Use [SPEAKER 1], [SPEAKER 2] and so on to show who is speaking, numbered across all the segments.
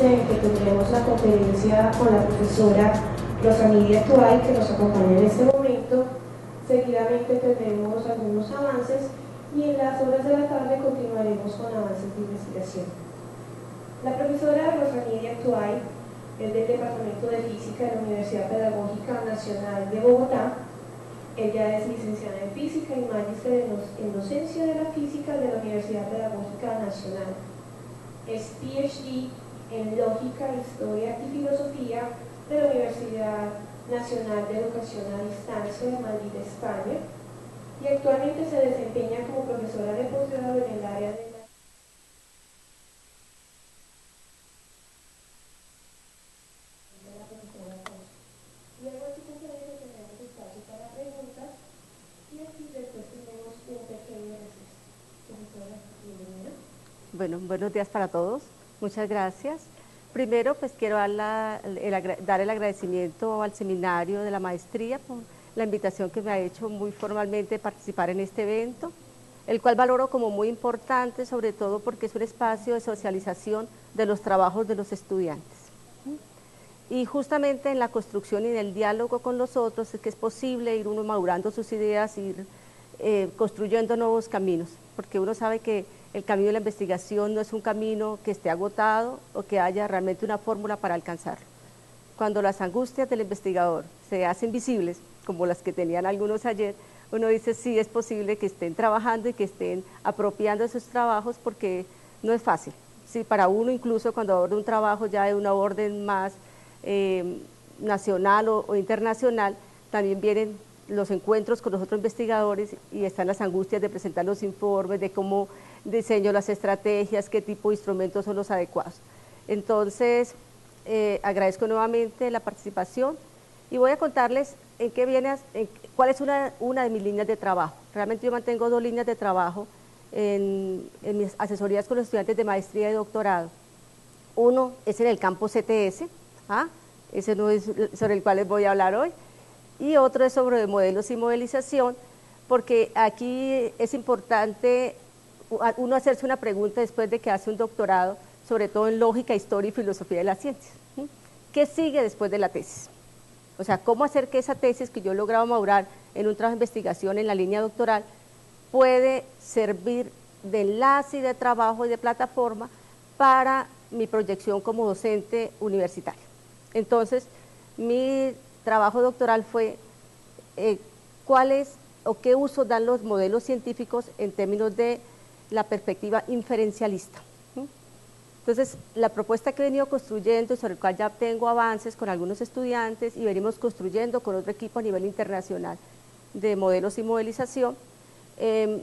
[SPEAKER 1] en que tendremos la conferencia con la profesora Rosa Nidia Tuay, que nos acompaña en este momento. Seguidamente tendremos algunos avances y en las horas de la tarde continuaremos con avances de investigación. La profesora Rosa Nidia Tuay es del Departamento de Física de la Universidad Pedagógica Nacional de Bogotá. Ella es licenciada en Física y magíster en Docencia de la Física de la Universidad Pedagógica Nacional. Es PhD en Lógica, Historia y Filosofía de la Universidad Nacional de Educación a Distancia de Madrid, España, y actualmente se desempeña como profesora de posgrado en el área de la profesora Rosa. Luego de su conferencia tendremos espacio para preguntas y aquí después tendremos un pequeño receso. Profesora, bienvenida.
[SPEAKER 2] Bueno, buenos días para todos. Muchas gracias. Primero, pues quiero dar el agradecimiento al seminario de la maestría por la invitación que me ha hecho muy formalmente de participar en este evento, el cual valoro como muy importante, sobre todo porque es un espacio de socialización de los trabajos de los estudiantes. Y justamente en la construcción y en el diálogo con los otros es que es posible ir uno madurando sus ideas, ir construyendo nuevos caminos, porque uno sabe que el camino de la investigación no es un camino que esté agotado o que haya realmente una fórmula para alcanzarlo. Cuando las angustias del investigador se hacen visibles, como las que tenían algunos ayer, uno dice sí, es posible que estén trabajando y que estén apropiando sus trabajos, porque no es fácil. Sí, para uno incluso cuando aborda un trabajo ya de una orden más nacional o internacional, también vienen los encuentros con los otros investigadores y están las angustias de presentar los informes, de cómo diseño las estrategias, qué tipo de instrumentos son los adecuados. Entonces, agradezco nuevamente la participación y voy a contarles en qué viene, cuál es una de mis líneas de trabajo. Realmente yo mantengo dos líneas de trabajo en mis asesorías con los estudiantes de maestría y doctorado. Uno es en el campo CTS, ese no es sobre el cual les voy a hablar hoy, y otro es sobre modelos y modelización, porque aquí es importante uno hacerse una pregunta después de que hace un doctorado, sobre todo en lógica, historia y filosofía de las ciencias. ¿Qué sigue después de la tesis? O sea, ¿cómo hacer que esa tesis que yo he logrado madurar en un trabajo de investigación en la línea doctoral puede servir de enlace y de trabajo y de plataforma para mi proyección como docente universitario? Entonces, mi trabajo doctoral fue cuáles o qué uso dan los modelos científicos en términos de la perspectiva inferencialista. Entonces, la propuesta que he venido construyendo y sobre la cual ya tengo avances con algunos estudiantes y venimos construyendo con otro equipo a nivel internacional de modelos y modelización,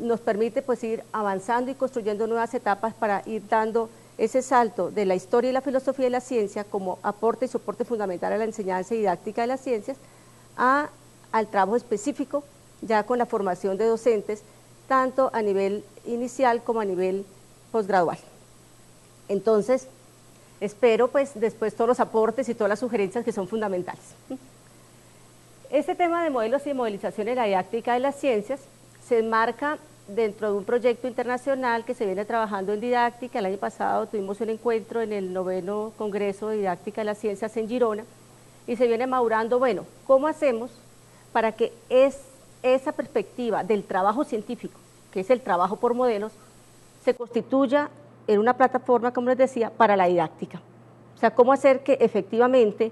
[SPEAKER 2] nos permite pues ir avanzando y construyendo nuevas etapas para ir dando ese salto de la historia y la filosofía de la ciencia como aporte y soporte fundamental a la enseñanza y didáctica de las ciencias al trabajo específico ya con la formación de docentes tanto a nivel inicial como a nivel posgradual. Entonces, espero pues después todos los aportes y todas las sugerencias que son fundamentales. Este tema de modelos y modelización en la didáctica de las ciencias se enmarca dentro de un proyecto internacional que se viene trabajando en didáctica. El año pasado tuvimos un encuentro en el 9º Congreso de Didáctica de las Ciencias en Girona y se viene madurando, bueno, ¿cómo hacemos para que esa perspectiva del trabajo científico, que es el trabajo por modelos, se constituya en una plataforma, como les decía, para la didáctica? O sea, ¿cómo hacer que efectivamente,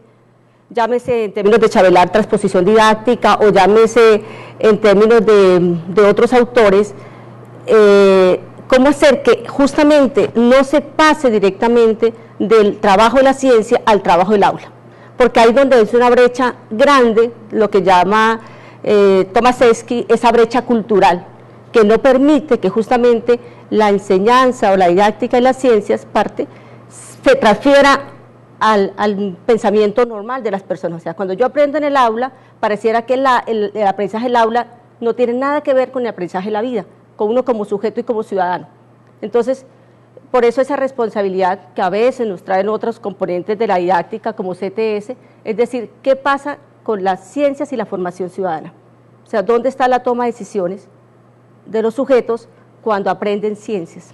[SPEAKER 2] llámese en términos de Chavelar, transposición didáctica, o llámese en términos de otros autores, cómo hacer que justamente no se pase directamente del trabajo de la ciencia al trabajo del aula? Porque ahí donde es una brecha grande, lo que llama Tomaszewski, esa brecha cultural, que no permite que justamente la enseñanza o la didáctica de las ciencias se transfiera al pensamiento normal de las personas. O sea, cuando yo aprendo en el aula, pareciera que el aprendizaje del aula no tiene nada que ver con el aprendizaje de la vida, con uno como sujeto y como ciudadano. Entonces, por eso esa responsabilidad que a veces nos traen otros componentes de la didáctica como CTS, es decir, ¿qué pasa con las ciencias y la formación ciudadana? O sea, ¿dónde está la toma de decisiones de los sujetos cuando aprenden ciencias?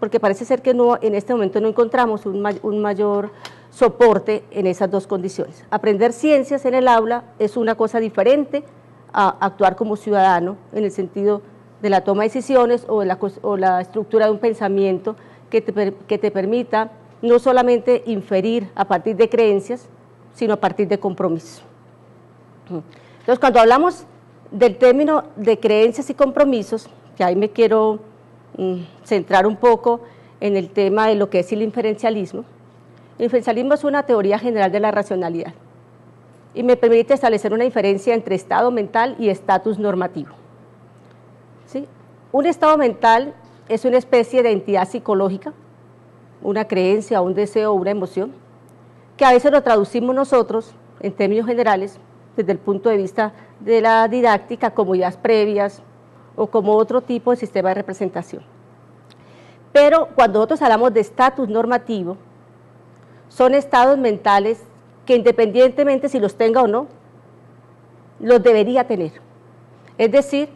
[SPEAKER 2] porque parece ser que no, en este momento no encontramos un mayor soporte en esas dos condiciones. Aprender ciencias en el aula es una cosa diferente a actuar como ciudadano en el sentido de la toma de decisiones o la estructura de un pensamiento que te permita no solamente inferir a partir de creencias, sino a partir de compromisos. Entonces, cuando hablamos del término de creencias y compromisos, que ahí me quiero centrar un poco en el tema de lo que es el inferencialismo. El inferencialismo es una teoría general de la racionalidad y me permite establecer una diferencia entre estado mental y estatus normativo. ¿Sí? Un estado mental es una especie de entidad psicológica, una creencia, un deseo, una emoción, que a veces lo traducimos nosotros, en términos generales, desde el punto de vista de la didáctica, como ideas previas o como otro tipo de sistema de representación. Pero cuando nosotros hablamos de estatus normativo, son estados mentales que independientemente si los tenga o no, los debería tener. Es decir,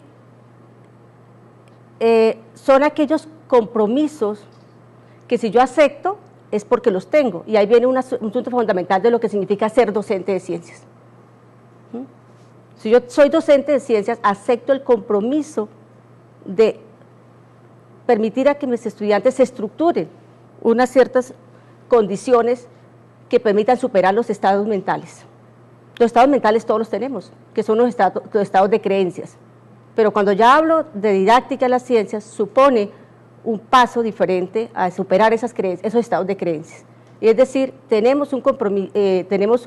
[SPEAKER 2] son aquellos compromisos que si yo acepto es porque los tengo, y ahí viene un asunto fundamental de lo que significa ser docente de ciencias. Si yo soy docente de ciencias, acepto el compromiso de permitir a que mis estudiantes se estructuren unas ciertas condiciones que permitan superar los estados mentales. Los estados mentales todos los tenemos, que son los estados de creencias, pero cuando ya hablo de didáctica de las ciencias, supone un paso diferente a superar esas creencias, esos estados de creencias. Y es decir, tenemos un compromiso, tenemos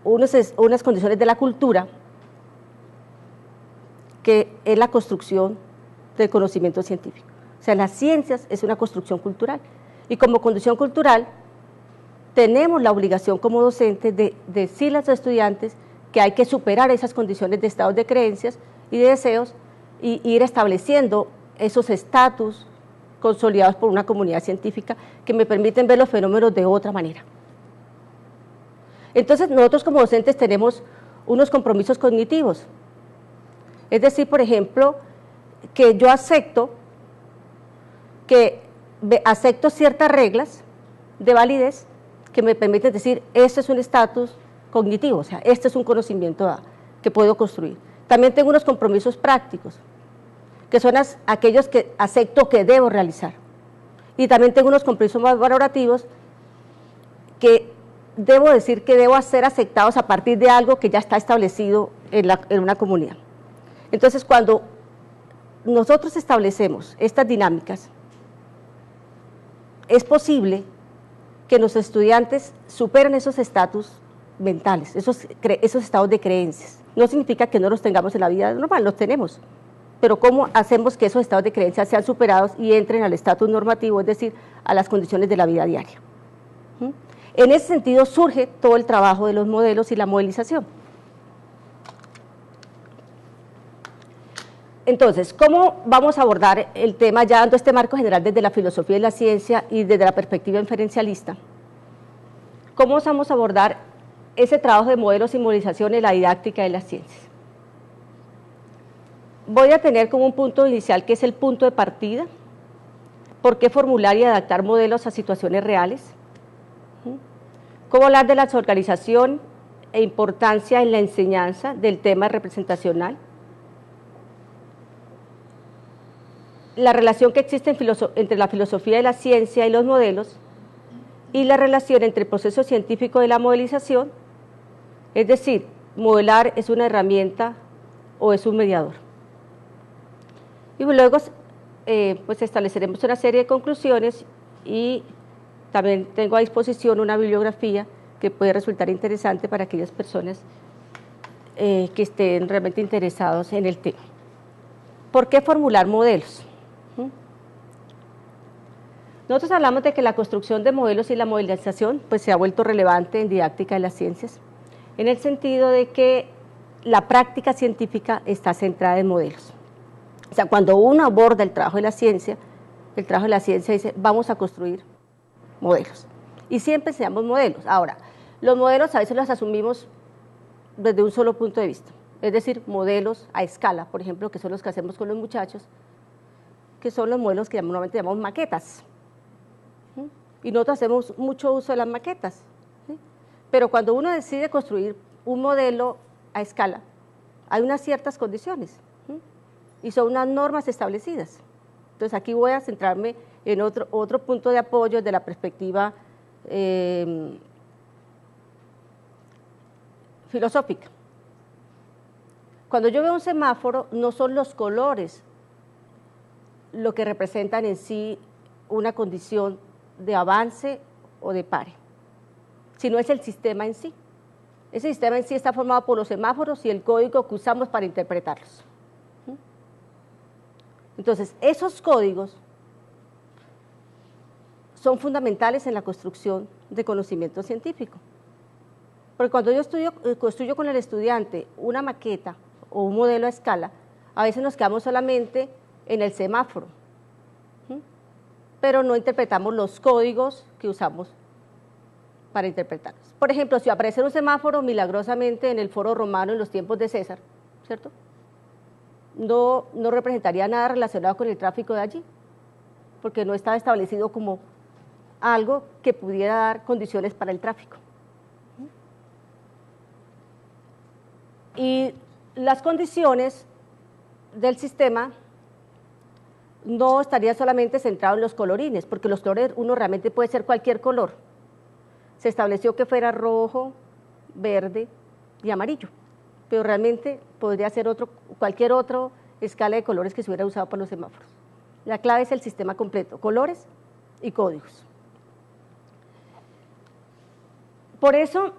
[SPEAKER 2] unas condiciones de la cultura que es la construcción del conocimiento científico. O sea, las ciencias es una construcción cultural y como condición cultural tenemos la obligación como docentes de decirle a los estudiantes que hay que superar esas condiciones de estados de creencias y de deseos y ir estableciendo esos estatus consolidados por una comunidad científica que me permiten ver los fenómenos de otra manera. Entonces, nosotros como docentes tenemos unos compromisos cognitivos. Es decir, por ejemplo, que yo acepto ciertas reglas de validez que me permiten decir, este es un estatus cognitivo, o sea, este es un conocimiento que puedo construir. También tengo unos compromisos prácticos, que son aquellos que acepto que debo realizar. Y también tengo unos compromisos más valorativos que debo decir que debo ser aceptados a partir de algo que ya está establecido en una comunidad. Entonces, cuando nosotros establecemos estas dinámicas, es posible que los estudiantes superen esos estatus mentales, esos estados de creencias. No significa que no los tengamos en la vida normal, los tenemos, pero ¿cómo hacemos que esos estados de creencias sean superados y entren al estatus normativo, es decir, a las condiciones de la vida diaria? En ese sentido surge todo el trabajo de los modelos y la modelización. Entonces, ¿cómo vamos a abordar el tema ya dando este marco general desde la filosofía de la ciencia y desde la perspectiva inferencialista? ¿Cómo vamos a abordar ese trabajo de modelos y modelización en la didáctica de las ciencias? Voy a tener como un punto inicial que es el punto de partida, por qué formular y adaptar modelos a situaciones reales, cómo hablar de la organización e importancia en la enseñanza del tema representacional, la relación que existe entre la filosofía de la ciencia y los modelos, y la relación entre el proceso científico de la modelización, es decir, modelar es una herramienta o es un mediador. Y luego pues estableceremos una serie de conclusiones y también tengo a disposición una bibliografía que puede resultar interesante para aquellas personas que estén realmente interesados en el tema. ¿Por qué formular modelos? Nosotros hablamos de que la construcción de modelos y la modelización pues se ha vuelto relevante en didáctica de las ciencias, en el sentido de que la práctica científica está centrada en modelos. O sea, cuando uno aborda el trabajo de la ciencia dice, vamos a construir modelos. Y siempre enseñamos modelos. Ahora, los modelos a veces los asumimos desde un solo punto de vista, es decir, modelos a escala, por ejemplo, que son los que hacemos con los muchachos, que son los modelos que normalmente llamamos maquetas. Y nosotros hacemos mucho uso de las maquetas. ¿Sí? Pero cuando uno decide construir un modelo a escala, hay unas ciertas condiciones, ¿sí? Y son unas normas establecidas. Entonces aquí voy a centrarme en otro punto de apoyo desde la perspectiva filosófica. Cuando yo veo un semáforo, no son los colores lo que representan en sí una condición de avance o de pare, sino es el sistema en sí. Ese sistema en sí está formado por los semáforos y el código que usamos para interpretarlos. Entonces, esos códigos son fundamentales en la construcción de conocimiento científico. Porque cuando yo construyo con el estudiante una maqueta o un modelo a escala, a veces nos quedamos solamente en el semáforo, pero no interpretamos los códigos que usamos para interpretarlos. Por ejemplo, si aparece un semáforo milagrosamente en el Foro Romano en los tiempos de César, ¿cierto? No representaría nada relacionado con el tráfico de allí, porque no estaba establecido como algo que pudiera dar condiciones para el tráfico. Y las condiciones del sistema no estaría solamente centrado en los colorines, porque los colores uno realmente puede ser cualquier color. Se estableció que fuera rojo, verde y amarillo, pero realmente podría ser cualquier otra escala de colores que se hubiera usado para los semáforos. La clave es el sistema completo, colores y códigos. Por eso,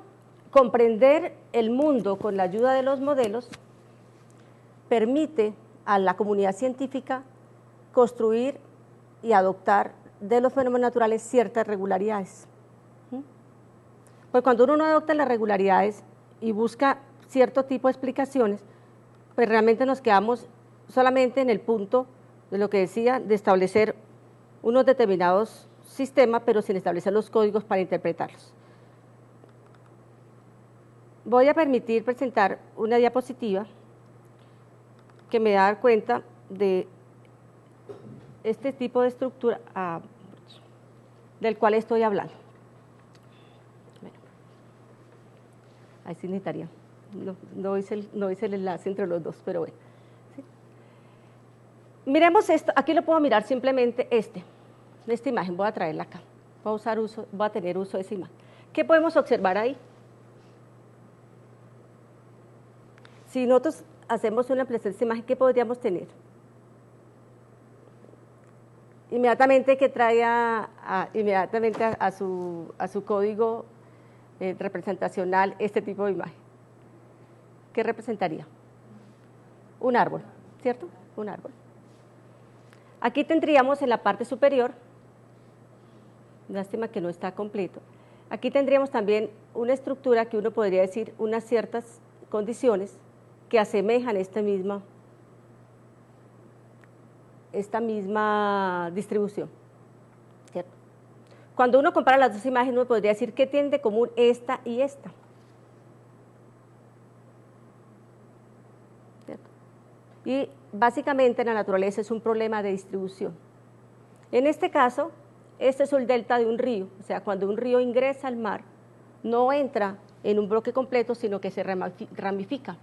[SPEAKER 2] comprender el mundo con la ayuda de los modelos permite a la comunidad científica construir y adoptar de los fenómenos naturales ciertas regularidades. Pues cuando uno no adopta las regularidades y busca cierto tipo de explicaciones, pues realmente nos quedamos solamente en el punto de lo que decía, de establecer unos determinados sistemas, pero sin establecer los códigos para interpretarlos. Voy a permitir presentar una diapositiva que me da a dar cuenta de este tipo de estructura del cual estoy hablando. Ahí sí necesitaría, no hice el enlace entre los dos, pero bueno. ¿Sí? Miremos esto, aquí lo puedo mirar simplemente esta imagen, voy a traerla acá, voy a tener uso de esa imagen. ¿Qué podemos observar ahí? Si nosotros hacemos una ampliación de esta imagen, ¿qué podríamos tener? Inmediatamente que traiga inmediatamente a su código representacional este tipo de imagen. ¿Qué representaría? Un árbol, ¿cierto? Un árbol. Aquí tendríamos en la parte superior, lástima que no está completo, aquí tendríamos también una estructura que uno podría decir unas ciertas condiciones que asemejan esta misma distribución, ¿cierto? Cuando uno compara las dos imágenes, uno podría decir qué tienen de común esta y esta, ¿cierto? Y básicamente en la naturaleza es un problema de distribución. En este caso, este es el delta de un río, o sea, cuando un río ingresa al mar, no entra en un bloque completo, sino que se ramifica.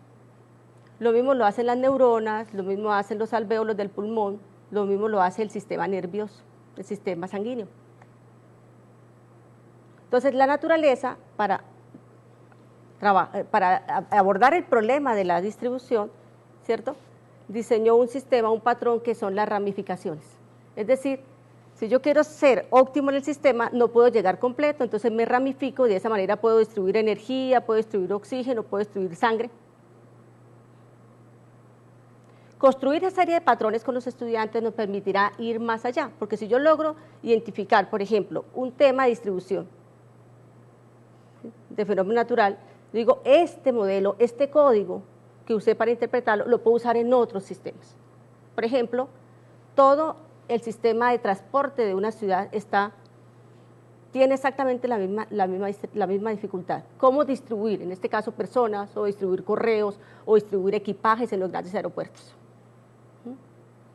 [SPEAKER 2] Lo mismo lo hacen las neuronas, lo mismo hacen los alvéolos del pulmón, lo mismo lo hace el sistema nervioso, el sistema sanguíneo. Entonces, la naturaleza, para abordar el problema de la distribución, ¿cierto?, diseñó un sistema, un patrón que son las ramificaciones. Es decir, si yo quiero ser óptimo en el sistema, no puedo llegar completo, entonces me ramifico y de esa manera puedo distribuir energía, puedo distribuir oxígeno, puedo distribuir sangre. Construir esa serie de patrones con los estudiantes nos permitirá ir más allá, porque si yo logro identificar, por ejemplo, un tema de distribución de fenómeno natural, digo, este modelo, este código que usé para interpretarlo, lo puedo usar en otros sistemas. Por ejemplo, todo el sistema de transporte de una ciudad tiene exactamente la misma dificultad. ¿Cómo distribuir, en este caso, personas, o distribuir correos, o distribuir equipajes en los grandes aeropuertos?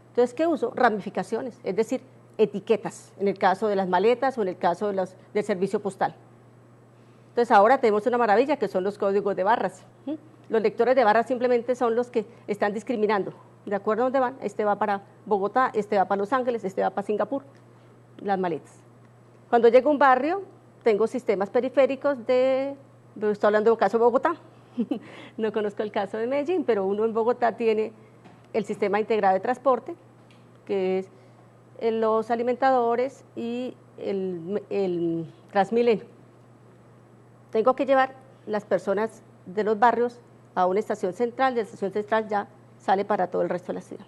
[SPEAKER 2] Entonces, Entonces, ¿qué uso? Ramificaciones, es decir, etiquetas, en el caso de las maletas o en el caso de del servicio postal. Entonces, ahora tenemos una maravilla que son los códigos de barras. Los lectores de barras simplemente son los que están discriminando. ¿De acuerdo a dónde van? Este va para Bogotá, este va para Los Ángeles, este va para Singapur, las maletas. Cuando llego a un barrio, tengo sistemas periféricos estoy hablando del caso de Bogotá, no conozco el caso de Medellín, pero uno en Bogotá tiene el sistema integrado de transporte, que es los alimentadores y el Transmilenio. Tengo que llevar las personas de los barrios a una estación central, de la estación central ya sale para todo el resto de la ciudad.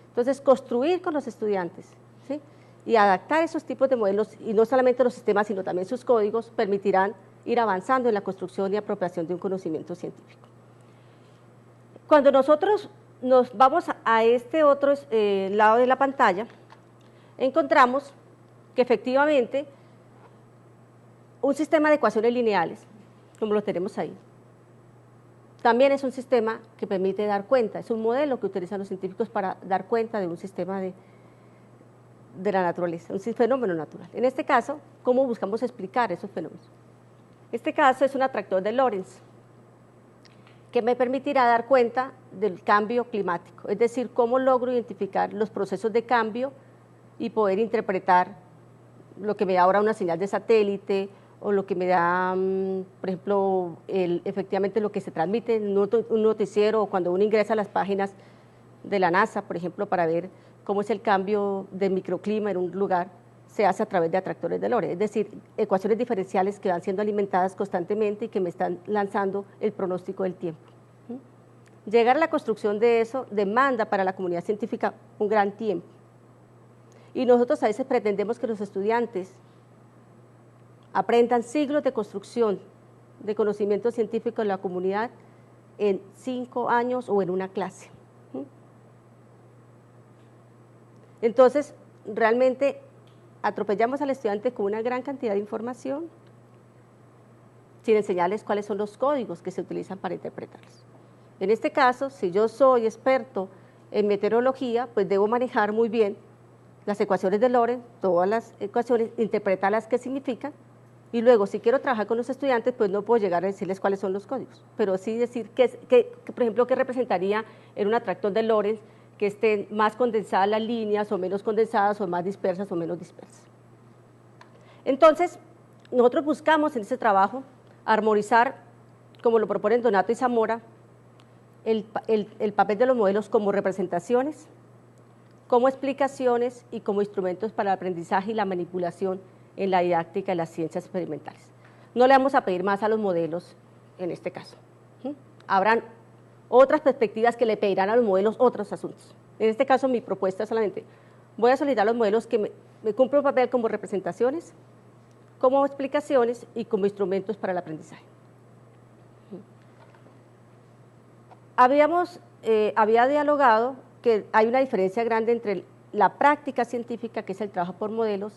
[SPEAKER 2] Entonces, construir con los estudiantes, ¿sí?, y adaptar esos tipos de modelos, y no solamente los sistemas, sino también sus códigos, permitirán ir avanzando en la construcción y apropiación de un conocimiento científico. Cuando nosotros nos vamos a este otro lado de la pantalla, encontramos que efectivamente un sistema de ecuaciones lineales, como lo tenemos ahí, también es un sistema que permite dar cuenta, es un modelo que utilizan los científicos para dar cuenta de un sistema de la naturaleza, un fenómeno natural. En este caso, ¿cómo buscamos explicar esos fenómenos? Este caso es un atractor de Lorentz, que me permitirá dar cuenta del cambio climático, es decir, cómo logro identificar los procesos de cambio y poder interpretar lo que me da ahora una señal de satélite, o lo que me da, por ejemplo, efectivamente lo que se transmite en un noticiero, o cuando uno ingresa a las páginas de la NASA, por ejemplo, para ver cómo es el cambio de microclima en un lugar, se hace a través de atractores de Lorentz, es decir, ecuaciones diferenciales que van siendo alimentadas constantemente y que me están lanzando el pronóstico del tiempo. Llegar a la construcción de eso demanda para la comunidad científica un gran tiempo. Y nosotros a veces pretendemos que los estudiantes aprendan siglos de construcción de conocimiento científico en la comunidad en 5 años o en una clase. Entonces, realmente atropellamos al estudiante con una gran cantidad de información sin enseñarles cuáles son los códigos que se utilizan para interpretarlos. En este caso, si yo soy experto en meteorología, pues debo manejar muy bien las ecuaciones de Lorentz, todas las ecuaciones, interpretarlas qué significan, y luego si quiero trabajar con los estudiantes, pues no puedo llegar a decirles cuáles son los códigos, pero sí decir por ejemplo, qué representaría en un atractor de Lorentz que estén más condensadas las líneas o menos condensadas, o más dispersas o menos dispersas. Entonces, nosotros buscamos en ese trabajo armonizar, como lo proponen Donato y Zamora, el papel de los modelos como representaciones, como explicaciones y como instrumentos para el aprendizaje y la manipulación en la didáctica de las ciencias experimentales. No le vamos a pedir más a los modelos en este caso. Habrán otras perspectivas que le pedirán a los modelos otros asuntos. En este caso, mi propuesta es solamente, voy a solicitar a los modelos que me cumplan un papel como representaciones, como explicaciones y como instrumentos para el aprendizaje. Había dialogado que hay una diferencia grande entre la práctica científica, que es el trabajo por modelos,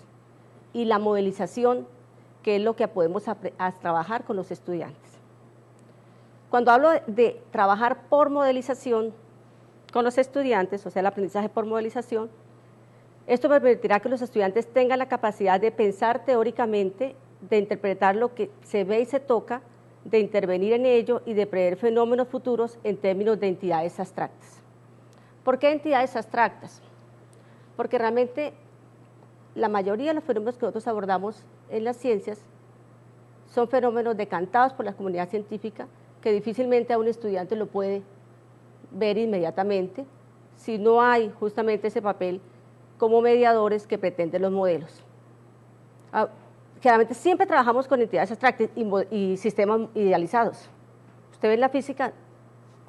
[SPEAKER 2] y la modelización, que es lo que podemos trabajar con los estudiantes. Cuando hablo de trabajar por modelización con los estudiantes, o sea, el aprendizaje por modelización, esto permitirá que los estudiantes tengan la capacidad de pensar teóricamente, de interpretar lo que se ve y se toca, de intervenir en ello y de prever fenómenos futuros en términos de entidades abstractas. ¿Por qué entidades abstractas? Porque realmente la mayoría de los fenómenos que nosotros abordamos en las ciencias son fenómenos decantados por la comunidad científica, que difícilmente a un estudiante lo puede ver inmediatamente si no hay justamente ese papel como mediadores que pretenden los modelos. Generalmente siempre trabajamos con entidades abstractas y sistemas idealizados. Usted ve en la física,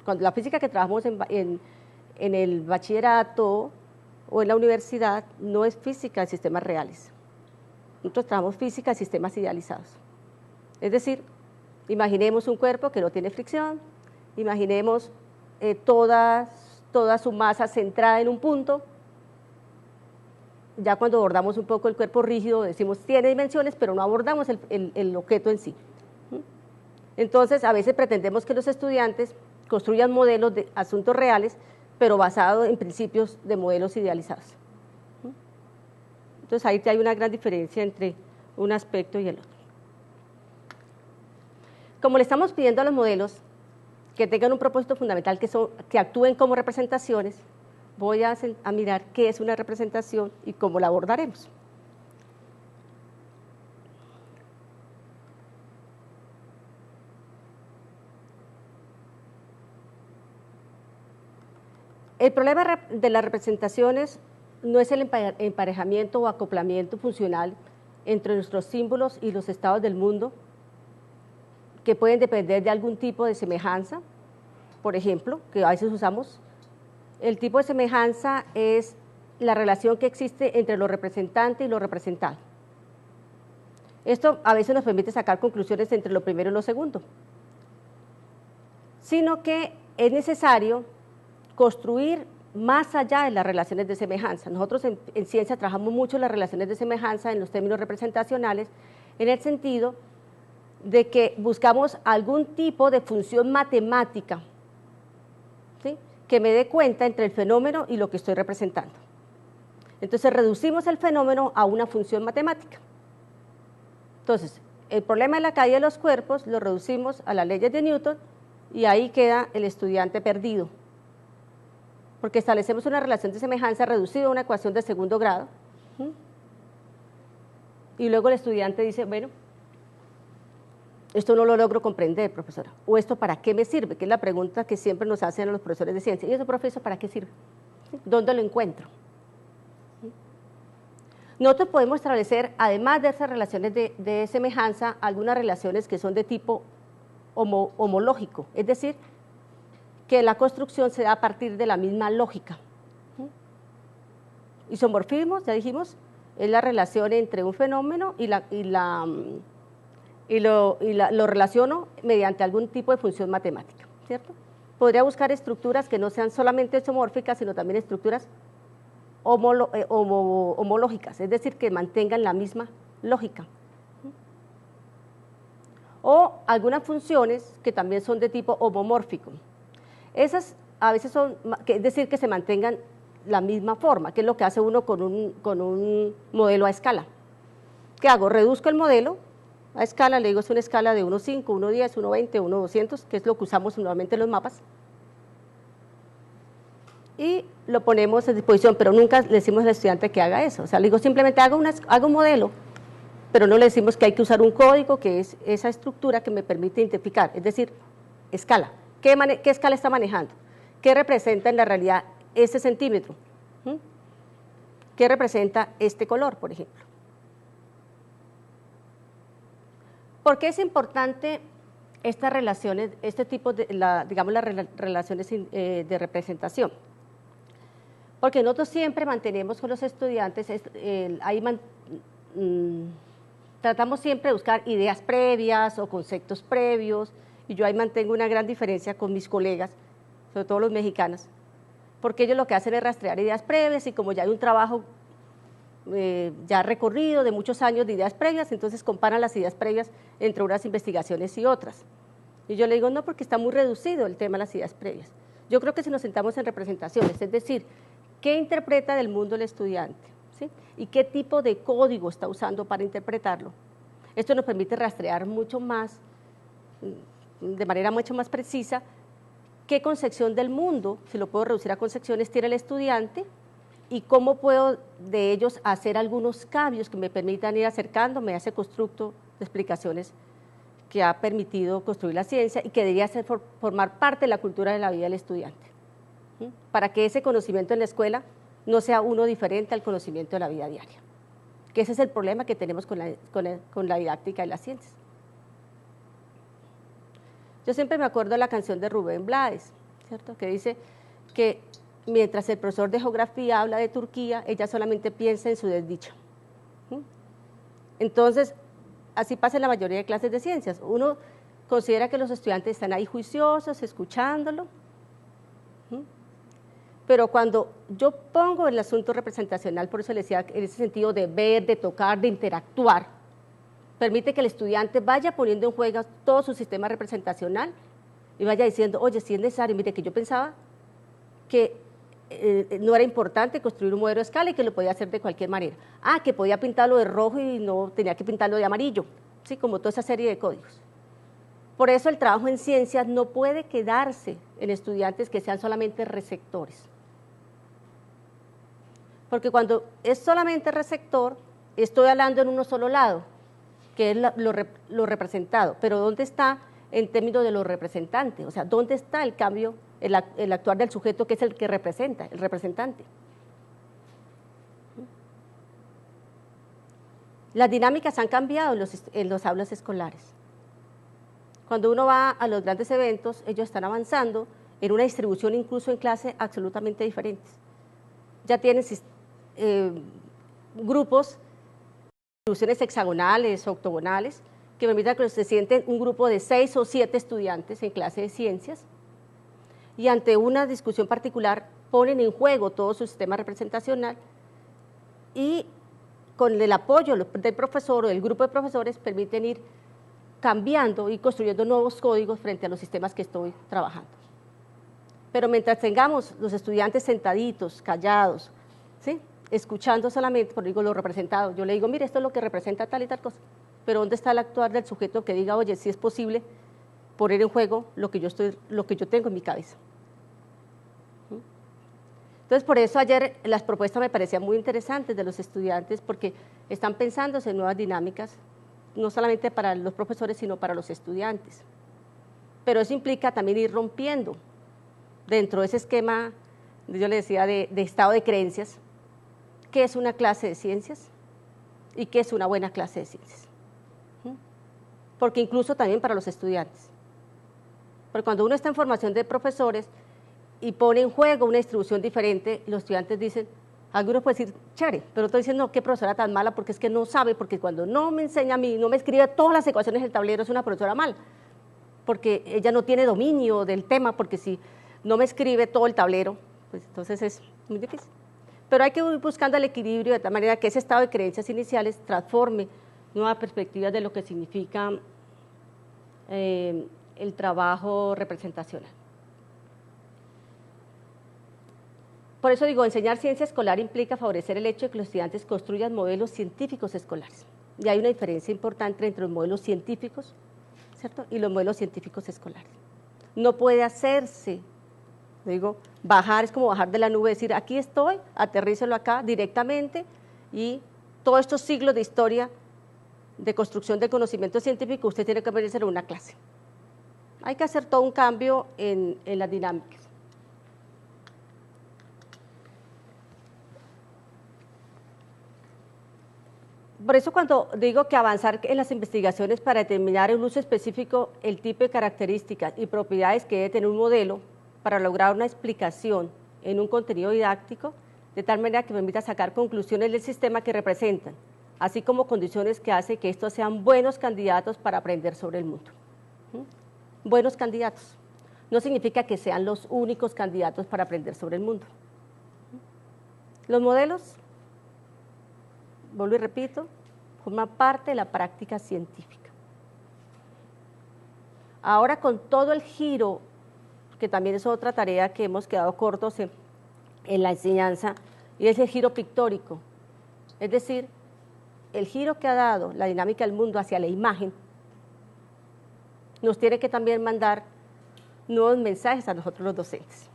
[SPEAKER 2] cuando la física que trabajamos en el bachillerato o en la universidad no es física de sistemas reales. Nosotros trabajamos física de sistemas idealizados. Es decir, imaginemos un cuerpo que no tiene fricción, imaginemos toda su masa centrada en un punto. Ya cuando abordamos un poco el cuerpo rígido decimos tiene dimensiones, pero no abordamos el objeto en sí. Entonces, a veces pretendemos que los estudiantes construyan modelos de asuntos reales, pero basado en principios de modelos idealizados. Entonces ahí hay una gran diferencia entre un aspecto y el otro. Como le estamos pidiendo a los modelos que tengan un propósito fundamental, que actúen como representaciones, voy a mirar qué es una representación y cómo la abordaremos. El problema de las representaciones no es el emparejamiento o acoplamiento funcional entre nuestros símbolos y los estados del mundo, que pueden depender de algún tipo de semejanza, por ejemplo, que a veces usamos. El tipo de semejanza es la relación que existe entre lo representante y lo representado. Esto a veces nos permite sacar conclusiones entre lo primero y lo segundo, sino que es necesario construir más allá de las relaciones de semejanza. Nosotros en ciencia trabajamos mucho las relaciones de semejanza en los términos representacionales, en el sentido de que buscamos algún tipo de función matemática, ¿sí?, que me dé cuenta entre el fenómeno y lo que estoy representando. Entonces reducimos el fenómeno a una función matemática. Entonces, el problema de la caída de los cuerpos lo reducimos a las leyes de Newton y ahí queda el estudiante perdido, porque establecemos una relación de semejanza reducida a una ecuación de segundo grado, y luego el estudiante dice, bueno, esto no lo logro comprender, profesora, o esto para qué me sirve, que es la pregunta que siempre nos hacen a los profesores de ciencia. ¿Y eso, profesor, para qué sirve? ¿Dónde lo encuentro? Nosotros podemos establecer, además de esas relaciones de semejanza, algunas relaciones que son de tipo homológico, es decir, que la construcción se da a partir de la misma lógica. Isomorfismos, ya dijimos, es la relación entre un fenómeno y lo relaciono mediante algún tipo de función matemática, ¿cierto? Podría buscar estructuras que no sean solamente isomórficas, sino también estructuras homológicas, es decir, que mantengan la misma lógica. O algunas funciones que también son de tipo homomórfico. Esas a veces son, es decir, que se mantengan la misma forma, que es lo que hace uno con un modelo a escala. ¿Qué hago? Reduzco el modelo a escala, le digo es una escala de 1,5, 1,10, 1,20, 1,200, que es lo que usamos normalmente en los mapas, y lo ponemos a disposición, pero nunca le decimos al estudiante que haga eso. O sea, le digo simplemente haga un modelo, pero no le decimos que hay que usar un código, que es esa estructura que me permite identificar, es decir, escala. ¿Qué escala está manejando? ¿Qué representa en la realidad este centímetro? ¿Qué representa este color, por ejemplo? ¿Por qué es importante estas relaciones, este tipo de, digamos, las relaciones de representación? Porque nosotros siempre mantenemos con los estudiantes, tratamos siempre de buscar ideas previas o conceptos previos, y yo ahí mantengo una gran diferencia con mis colegas, sobre todo los mexicanos, porque ellos lo que hacen es rastrear ideas previas, y como ya hay un trabajo ya recorrido de muchos años de ideas previas, entonces comparan las ideas previas entre unas investigaciones y otras. Y yo le digo, no, porque está muy reducido el tema de las ideas previas. Yo creo que si nos sentamos en representaciones, es decir, ¿qué interpreta del mundo el estudiante? ¿Sí? ¿Y qué tipo de código está usando para interpretarlo? Esto nos permite rastrear mucho más, de manera mucho más precisa, qué concepción del mundo, si lo puedo reducir a concepciones, tiene el estudiante, y cómo puedo de ellos hacer algunos cambios que me permitan ir acercándome a ese constructo de explicaciones que ha permitido construir la ciencia y que debería formar parte de la cultura de la vida del estudiante, para que ese conocimiento en la escuela no sea uno diferente al conocimiento de la vida diaria, que ese es el problema que tenemos con la didáctica de las ciencias. Yo siempre me acuerdo de la canción de Rubén Blades, ¿cierto?, que dice que mientras el profesor de geografía habla de Turquía, ella solamente piensa en su desdicha. Entonces, así pasa en la mayoría de clases de ciencias. Uno considera que los estudiantes están ahí juiciosos, escuchándolo, pero cuando yo pongo el asunto representacional, por eso le decía, en ese sentido de ver, de tocar, de interactuar, permite que el estudiante vaya poniendo en juego todo su sistema representacional y vaya diciendo, oye, si es necesario, mire que yo pensaba que no era importante construir un modelo de escala y que lo podía hacer de cualquier manera. Ah, que podía pintarlo de rojo y no tenía que pintarlo de amarillo, ¿sí? Como toda esa serie de códigos. Por eso el trabajo en ciencias no puede quedarse en estudiantes que sean solamente receptores. Porque cuando es solamente receptor, estoy hablando en uno solo lado, que es lo representado, pero ¿dónde está en términos de lo representante? O sea, ¿dónde está el cambio, el actuar del sujeto que es el que representa, el representante? Las dinámicas han cambiado en los aulas escolares. Cuando uno va a los grandes eventos, ellos están avanzando en una distribución incluso en clase absolutamente diferentes. Ya tienen grupos, distribuciones hexagonales o octogonales, que permitan que se sienten un grupo de 6 o 7 estudiantes en clase de ciencias y ante una discusión particular ponen en juego todo su sistema representacional y con el apoyo del profesor o del grupo de profesores permiten ir cambiando y construyendo nuevos códigos frente a los sistemas que estoy trabajando. Pero mientras tengamos los estudiantes sentaditos, callados, ¿sí? Escuchando solamente, por digo, lo representado, yo le digo, mire, esto es lo que representa tal y tal cosa, pero ¿dónde está el actuar del sujeto que diga, oye, si es posible poner en juego lo que yo tengo en mi cabeza? Entonces, por eso ayer las propuestas me parecían muy interesantes de los estudiantes, porque están pensándose en nuevas dinámicas, no solamente para los profesores, sino para los estudiantes. Pero eso implica también ir rompiendo dentro de ese esquema, yo le decía, de estado de creencias, qué es una clase de ciencias y qué es una buena clase de ciencias. Porque incluso también para los estudiantes. Porque cuando uno está en formación de profesores y pone en juego una distribución diferente, los estudiantes dicen, algunos pueden decir, chévere, pero otros dicen, no, qué profesora tan mala, porque es que no sabe, porque cuando no me enseña a mí, no me escribe todas las ecuaciones del tablero, es una profesora mala, porque ella no tiene dominio del tema, porque si no me escribe todo el tablero, pues entonces es muy difícil. Pero hay que ir buscando el equilibrio de tal manera que ese estado de creencias iniciales transforme nuevas perspectivas de lo que significa el trabajo representacional. Por eso digo, enseñar ciencia escolar implica favorecer el hecho de que los estudiantes construyan modelos científicos escolares. Y hay una diferencia importante entre los modelos científicos, ¿cierto?, y los modelos científicos escolares. No puede hacerse, digo, bajar, es como bajar de la nube, decir, aquí estoy, aterrícelo acá directamente, y todos estos siglos de historia de construcción del conocimiento científico usted tiene que aprender en una clase. Hay que hacer todo un cambio en las dinámicas. Por eso cuando digo que avanzar en las investigaciones para determinar el uso específico, el tipo de características y propiedades que debe tener un modelo para lograr una explicación en un contenido didáctico, de tal manera que permita sacar conclusiones del sistema que representan, así como condiciones que hacen que estos sean buenos candidatos para aprender sobre el mundo. Buenos candidatos. No significa que sean los únicos candidatos para aprender sobre el mundo. Los modelos, vuelvo y repito, forman parte de la práctica científica. Ahora, con todo el giro, que también es otra tarea que hemos quedado cortos en la enseñanza, y es el giro pictórico, es decir, el giro que ha dado la dinámica del mundo hacia la imagen, nos tiene que también mandar nuevos mensajes a nosotros los docentes.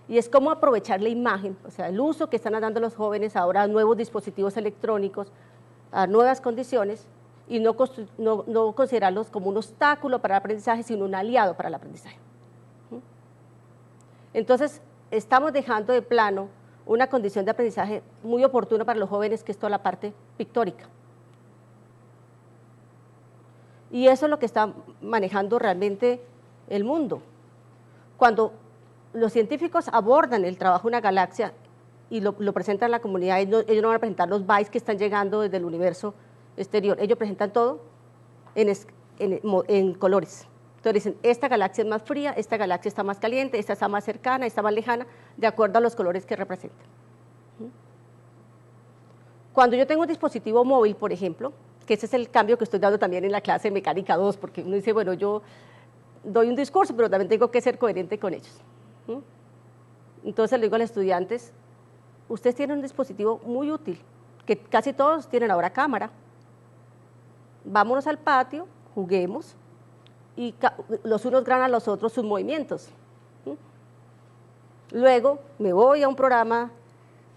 [SPEAKER 2] Y es cómo aprovechar la imagen, o sea, el uso que están dando los jóvenes ahora a nuevos dispositivos electrónicos, a nuevas condiciones, y no considerarlos como un obstáculo para el aprendizaje, sino un aliado para el aprendizaje. Entonces, estamos dejando de plano una condición de aprendizaje muy oportuna para los jóvenes, que es toda la parte pictórica. Y eso es lo que está manejando realmente el mundo. Cuando los científicos abordan el trabajo de una galaxia y lo presentan a la comunidad, ellos no van a presentar los bytes que están llegando desde el universo exterior, ellos presentan todo en colores. Entonces dicen, esta galaxia es más fría, esta galaxia está más caliente, esta está más cercana, esta más lejana, de acuerdo a los colores que representan. Cuando yo tengo un dispositivo móvil, por ejemplo, que ese es el cambio que estoy dando también en la clase de Mecánica 2, porque uno dice, bueno, yo doy un discurso, pero también tengo que ser coherente con ellos. Entonces le digo a los estudiantes, ustedes tienen un dispositivo muy útil, que casi todos tienen ahora cámara. Vámonos al patio, juguemos, y los unos graban a los otros sus movimientos. Luego me voy a un programa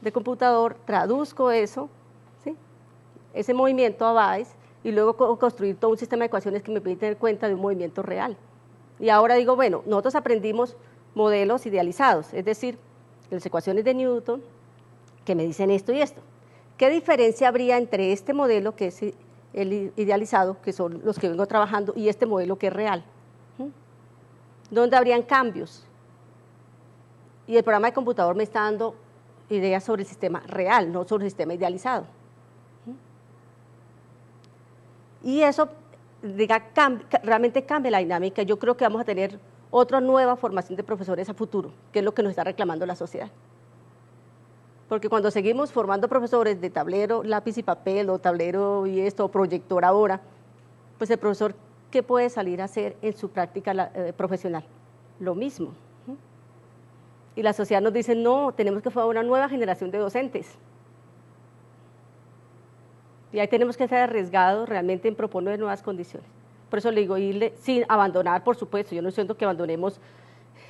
[SPEAKER 2] de computador, traduzco eso, ¿sí? Ese movimiento a Bayes, y luego construir todo un sistema de ecuaciones que me permite tener cuenta de un movimiento real. Y ahora digo, bueno, nosotros aprendimos modelos idealizados, es decir, las ecuaciones de Newton, que me dicen esto y esto. ¿Qué diferencia habría entre este modelo, que es el idealizado, que son los que vengo trabajando, y este modelo que es real? ¿Dónde habrían cambios? Y el programa de computador me está dando ideas sobre el sistema real, no sobre el sistema idealizado. Y eso realmente cambia la dinámica. Yo creo que vamos a tener otra nueva formación de profesores a futuro, que es lo que nos está reclamando la sociedad. Porque cuando seguimos formando profesores de tablero, lápiz y papel, o tablero y esto, o proyector ahora, pues el profesor, ¿qué puede salir a hacer en su práctica profesional? Lo mismo. Y la sociedad nos dice, no, tenemos que formar una nueva generación de docentes. Y ahí tenemos que ser arriesgados realmente en proponer nuevas condiciones. Por eso le digo, irle, sin abandonar, por supuesto, yo no estoy diciendo que abandonemos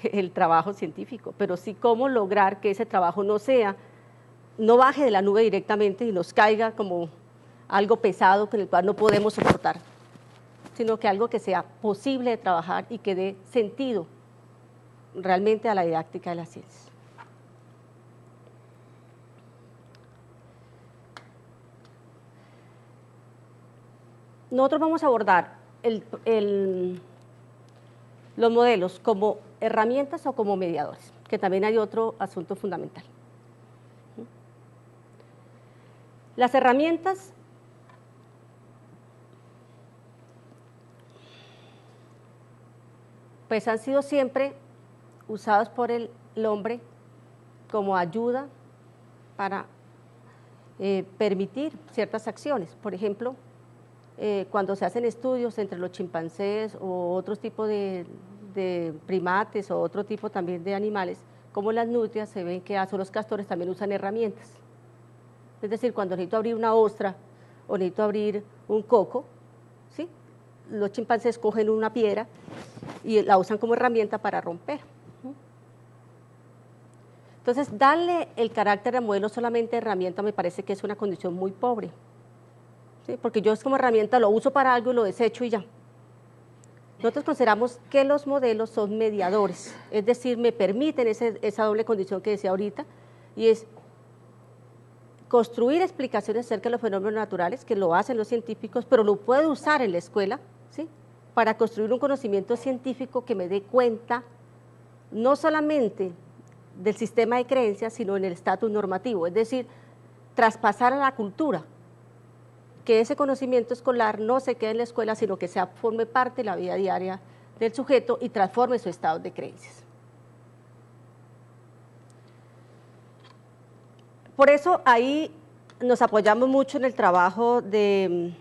[SPEAKER 2] el trabajo científico, pero sí cómo lograr que ese trabajo no baje de la nube directamente y nos caiga como algo pesado con el cual no podemos soportar, sino que algo que sea posible de trabajar y que dé sentido realmente a la didáctica de las ciencias. Nosotros vamos a abordar los modelos como herramientas o como mediadores, que también hay otro asunto fundamental. Las herramientas pues han sido siempre usadas por el hombre como ayuda para permitir ciertas acciones. Por ejemplo, cuando se hacen estudios entre los chimpancés o otros tipos de primates o otro tipo también de animales, como las nutrias, se ven que los castores también usan herramientas. Es decir, cuando necesito abrir una ostra o necesito abrir un coco, ¿sí? Los chimpancés cogen una piedra y la usan como herramienta para romper. Entonces, darle el carácter de modelo solamente herramienta me parece que es una condición muy pobre, ¿sí? Porque yo como herramienta lo uso para algo y lo desecho y ya. Nosotros consideramos que los modelos son mediadores, es decir, me permiten esa doble condición que decía ahorita, y es construir explicaciones acerca de los fenómenos naturales, que lo hacen los científicos, pero lo puedo usar en la escuela, ¿sí? Para construir un conocimiento científico que me dé cuenta no solamente del sistema de creencias, sino en el estatus normativo, es decir, traspasar a la cultura, que ese conocimiento escolar no se quede en la escuela, sino que forme parte de la vida diaria del sujeto y transforme su estado de creencias. Por eso ahí nos apoyamos mucho en el trabajo de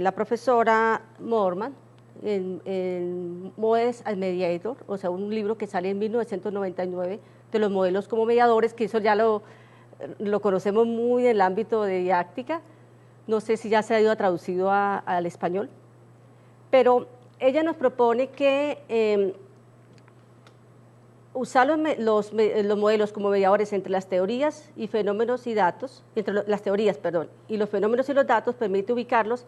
[SPEAKER 2] la profesora Moorman, en Modes as Mediator, o sea, un libro que sale en 1999 de los modelos como mediadores, que eso ya lo conocemos muy en el ámbito de didáctica, no sé si ya se ha ido traducido al español, pero ella nos propone que usar los modelos como mediadores entre las teorías y fenómenos y datos, las teorías, perdón, y los fenómenos y los datos permite ubicarlos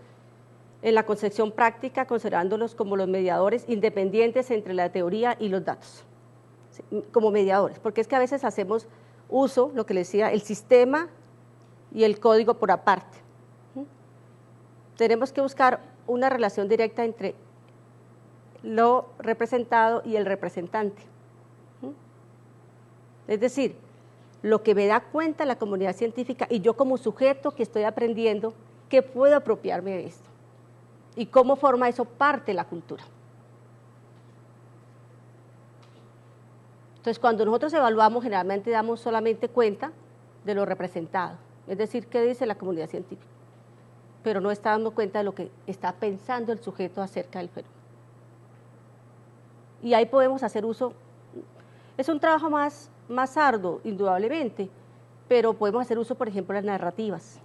[SPEAKER 2] en la concepción práctica, considerándolos como los mediadores independientes entre la teoría y los datos, ¿sí? Como mediadores, porque es que a veces hacemos uso, lo que le decía, el sistema y el código por aparte. Tenemos que buscar una relación directa entre lo representado y el representante. Es decir, lo que me da cuenta la comunidad científica y yo como sujeto que estoy aprendiendo, que puedo apropiarme de esto y cómo forma eso parte de la cultura. Entonces, cuando nosotros evaluamos, generalmente damos solamente cuenta de lo representado, es decir, qué dice la comunidad científica, pero no está dando cuenta de lo que está pensando el sujeto acerca del fenómeno. Y ahí podemos hacer uso Es un trabajo más arduo, indudablemente, pero podemos hacer uso, por ejemplo, de las narrativas,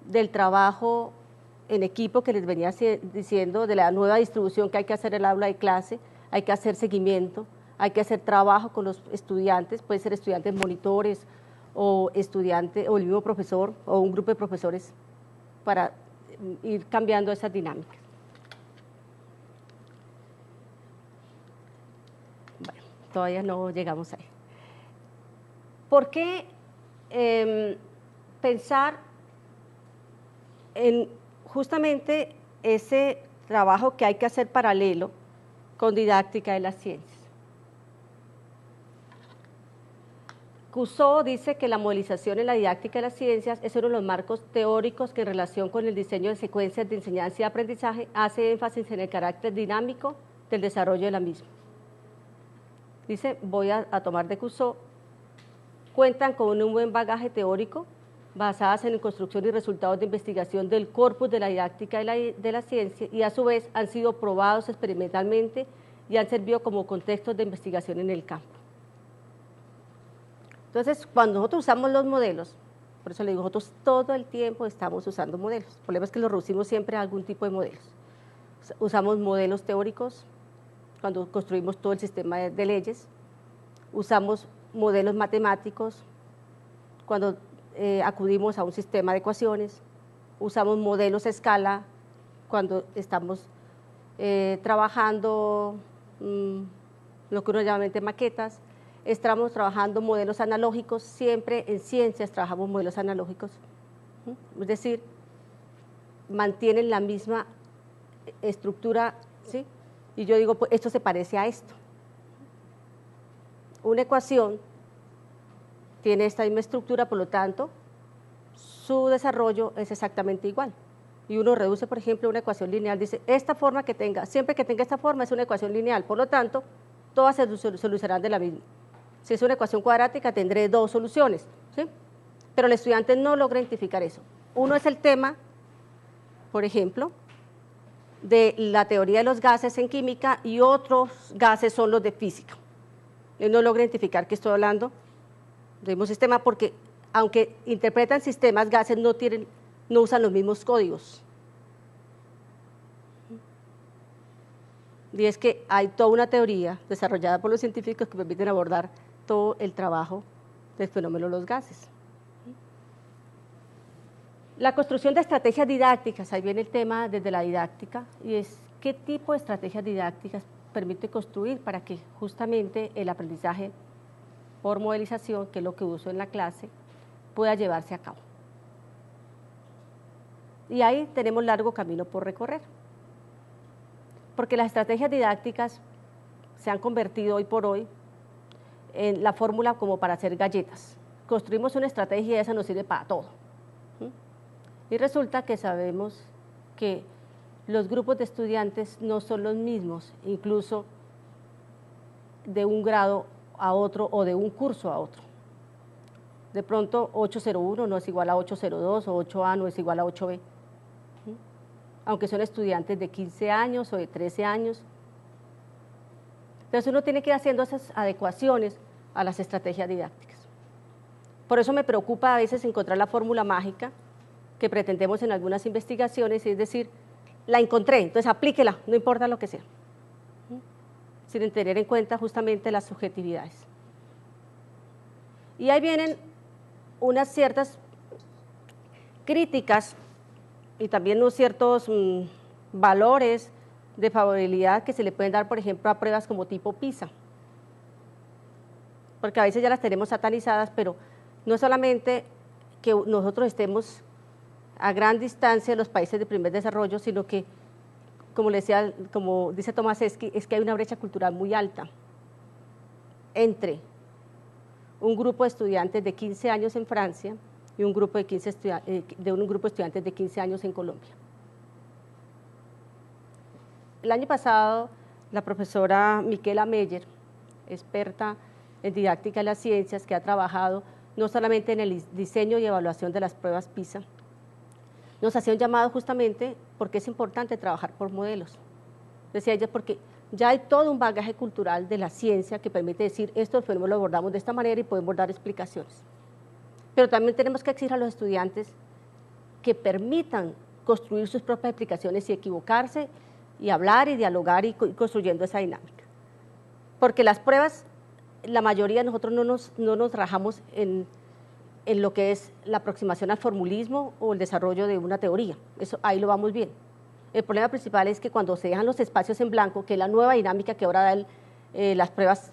[SPEAKER 2] del trabajo en equipo que les venía diciendo, de la nueva distribución que hay que hacer en el aula de clase, hay que hacer seguimiento, hay que hacer trabajo con los estudiantes, puede ser estudiantes monitores o estudiantes o el mismo profesor o un grupo de profesores para ir cambiando esas dinámicas. Bueno, todavía no llegamos ahí. ¿Por qué pensar en justamente ese trabajo que hay que hacer paralelo con didáctica de las ciencias? Cousteau dice que la modelización en la didáctica de las ciencias es uno de los marcos teóricos que en relación con el diseño de secuencias de enseñanza y aprendizaje hace énfasis en el carácter dinámico del desarrollo de la misma. Dice, voy a tomar de Cousteau, cuentan con un buen bagaje teórico basadas en la construcción y resultados de investigación del corpus de la didáctica de la ciencia y a su vez han sido probados experimentalmente y han servido como contextos de investigación en el campo. Entonces, cuando nosotros usamos los modelos, por eso le digo, nosotros todo el tiempo estamos usando modelos. El problema es que los reducimos siempre a algún tipo de modelos. Usamos modelos teóricos cuando construimos todo el sistema de leyes, usamos modelos matemáticos cuando acudimos a un sistema de ecuaciones, usamos modelos a escala cuando estamos trabajando lo que uno llama maquetas, estamos trabajando modelos analógicos, siempre en ciencias trabajamos modelos analógicos, es decir, mantienen la misma estructura, ¿sí? Y yo digo, pues esto se parece a esto. Una ecuación tiene esta misma estructura, por lo tanto, su desarrollo es exactamente igual. Y uno reduce, por ejemplo, una ecuación lineal, dice, esta forma que tenga, siempre que tenga esta forma es una ecuación lineal, por lo tanto, todas se solucionarán de la misma. Si es una ecuación cuadrática, tendré dos soluciones, ¿sí? Pero el estudiante no logra identificar eso. Uno es el tema, por ejemplo, de la teoría de los gases en química y otros gases son los de física. Él no logra identificar que estoy hablando del mismo sistema porque aunque interpretan sistemas, gases no usan los mismos códigos. Y es que hay toda una teoría desarrollada por los científicos que permiten abordar todo el trabajo del fenómeno de los gases. La construcción de estrategias didácticas, ahí viene el tema desde la didáctica, y es qué tipo de estrategias didácticas permite construir para que justamente el aprendizaje por modelización, que es lo que uso en la clase, pueda llevarse a cabo. Y ahí tenemos largo camino por recorrer, porque las estrategias didácticas se han convertido hoy por hoy en la fórmula como para hacer galletas. Construimos una estrategia y esa nos sirve para todo. Y resulta que sabemos que los grupos de estudiantes no son los mismos, incluso de un grado a otro o de un curso a otro. De pronto 801 no es igual a 802 o 8A no es igual a 8B, aunque son estudiantes de 15 años o de 13 años. Entonces uno tiene que ir haciendo esas adecuaciones a las estrategias didácticas. Por eso me preocupa a veces encontrar la fórmula mágica que pretendemos en algunas investigaciones, es decir, la encontré, entonces aplíquela, no importa lo que sea, sin tener en cuenta justamente las subjetividades. Y ahí vienen unas ciertas críticas y también unos ciertos valores de favorabilidad que se le pueden dar, por ejemplo, a pruebas como tipo PISA, porque a veces ya las tenemos satanizadas, pero no solamente que nosotros estemos a gran distancia de los países de primer desarrollo, sino que, como dice Tomaszewski, es que hay una brecha cultural muy alta entre un grupo de estudiantes de 15 años en Francia y un grupo de estudiantes de 15 años en Colombia. El año pasado, la profesora Miquela Meyer, experta en didáctica de las ciencias, que ha trabajado no solamente en el diseño y evaluación de las pruebas PISA, nos hacía un llamado justamente porque es importante trabajar por modelos. Decía ella, porque Ya hay todo un bagaje cultural de la ciencia que permite decir, esto lo abordamos de esta manera y podemos dar explicaciones. Pero también tenemos que exigir a los estudiantes que permitan construir sus propias explicaciones y equivocarse y hablar y dialogar y construyendo esa dinámica. Porque las pruebas, la mayoría de nosotros no nos rajamos en lo que es la aproximación al formulismo o el desarrollo de una teoría. Eso, ahí lo vamos bien. El problema principal es que cuando se dejan los espacios en blanco, que es la nueva dinámica que ahora da las pruebas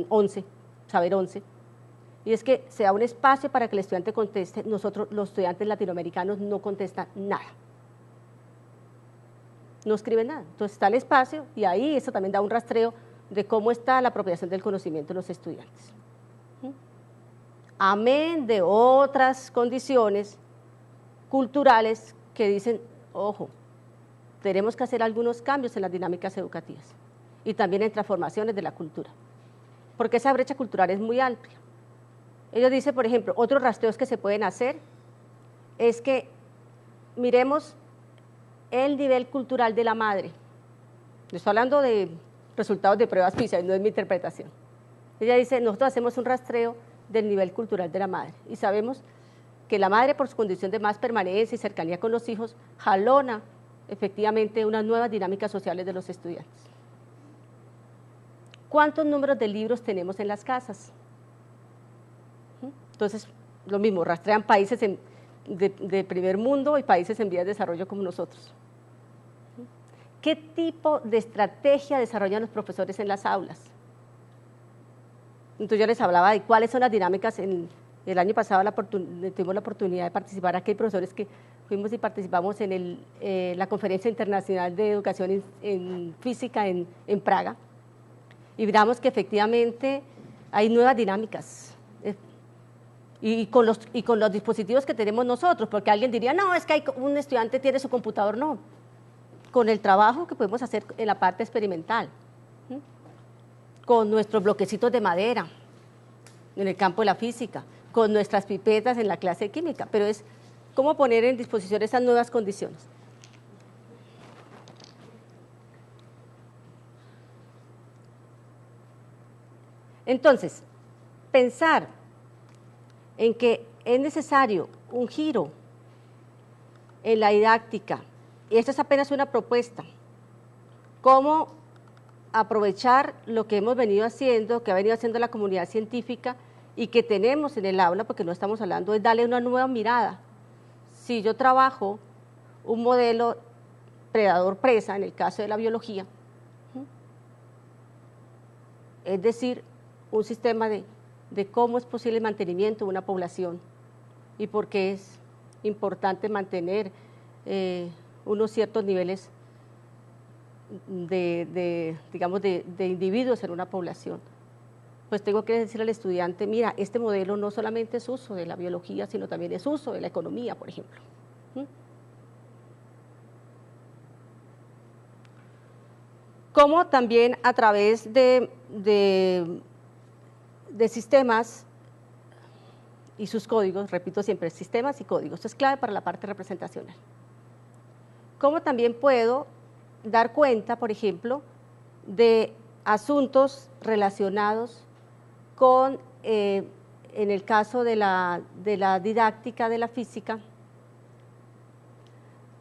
[SPEAKER 2] 11, Saber 11, y es que se da un espacio para que el estudiante conteste. Nosotros, los estudiantes latinoamericanos, no contestan nada. No escriben nada. Entonces está el espacio y ahí eso también da un rastreo de cómo está la apropiación del conocimiento de los estudiantes. Amén de otras condiciones culturales que dicen, ojo, tenemos que hacer algunos cambios en las dinámicas educativas y también en transformaciones de la cultura, porque esa brecha cultural es muy amplia. Ellos dicen, por ejemplo, otros rastreos que se pueden hacer es que miremos el nivel cultural de la madre. Estoy hablando de resultados de pruebas PISA, no es mi interpretación. Ella dice, nosotros hacemos un rastreo del nivel cultural de la madre y sabemos que la madre, por su condición de más permanencia y cercanía con los hijos, jalona efectivamente unas nuevas dinámicas sociales de los estudiantes. ¿Cuántos números de libros tenemos en las casas? Entonces, lo mismo, rastrean países de primer mundo y países en vías de desarrollo como nosotros. ¿Qué tipo de estrategia desarrollan los profesores en las aulas? Entonces yo les hablaba de cuáles son las dinámicas. El año pasado tuvimos la oportunidad de participar, aquí hay profesores que fuimos y participamos en la Conferencia Internacional de Educación en Física en Praga, y miramos que efectivamente hay nuevas dinámicas, y con los dispositivos que tenemos nosotros, porque alguien diría, no, es que un estudiante tiene su computador, no, con el trabajo que podemos hacer en la parte experimental, con nuestros bloquecitos de madera en el campo de la física, con nuestras pipetas en la clase de química, pero es cómo poner en disposición esas nuevas condiciones. Entonces, pensar en que es necesario un giro en la didáctica, y esta es apenas una propuesta, cómo aprovechar lo que hemos venido haciendo, que ha venido haciendo la comunidad científica y que tenemos en el aula, porque no estamos hablando, es darle una nueva mirada. Si yo trabajo un modelo predador-presa, en el caso de la biología, es decir, un sistema de cómo es posible el mantenimiento de una población y por qué es importante mantener unos ciertos niveles digamos, de individuos en una población, pues tengo que decir al estudiante, mira, este modelo no solamente es uso de la biología, sino también es uso de la economía, por ejemplo. Como también a través de sistemas y sus códigos, repito siempre, sistemas y códigos, esto es clave para la parte representacional. Como también puedo dar cuenta, por ejemplo, de asuntos relacionados con, en el caso de la didáctica de la física,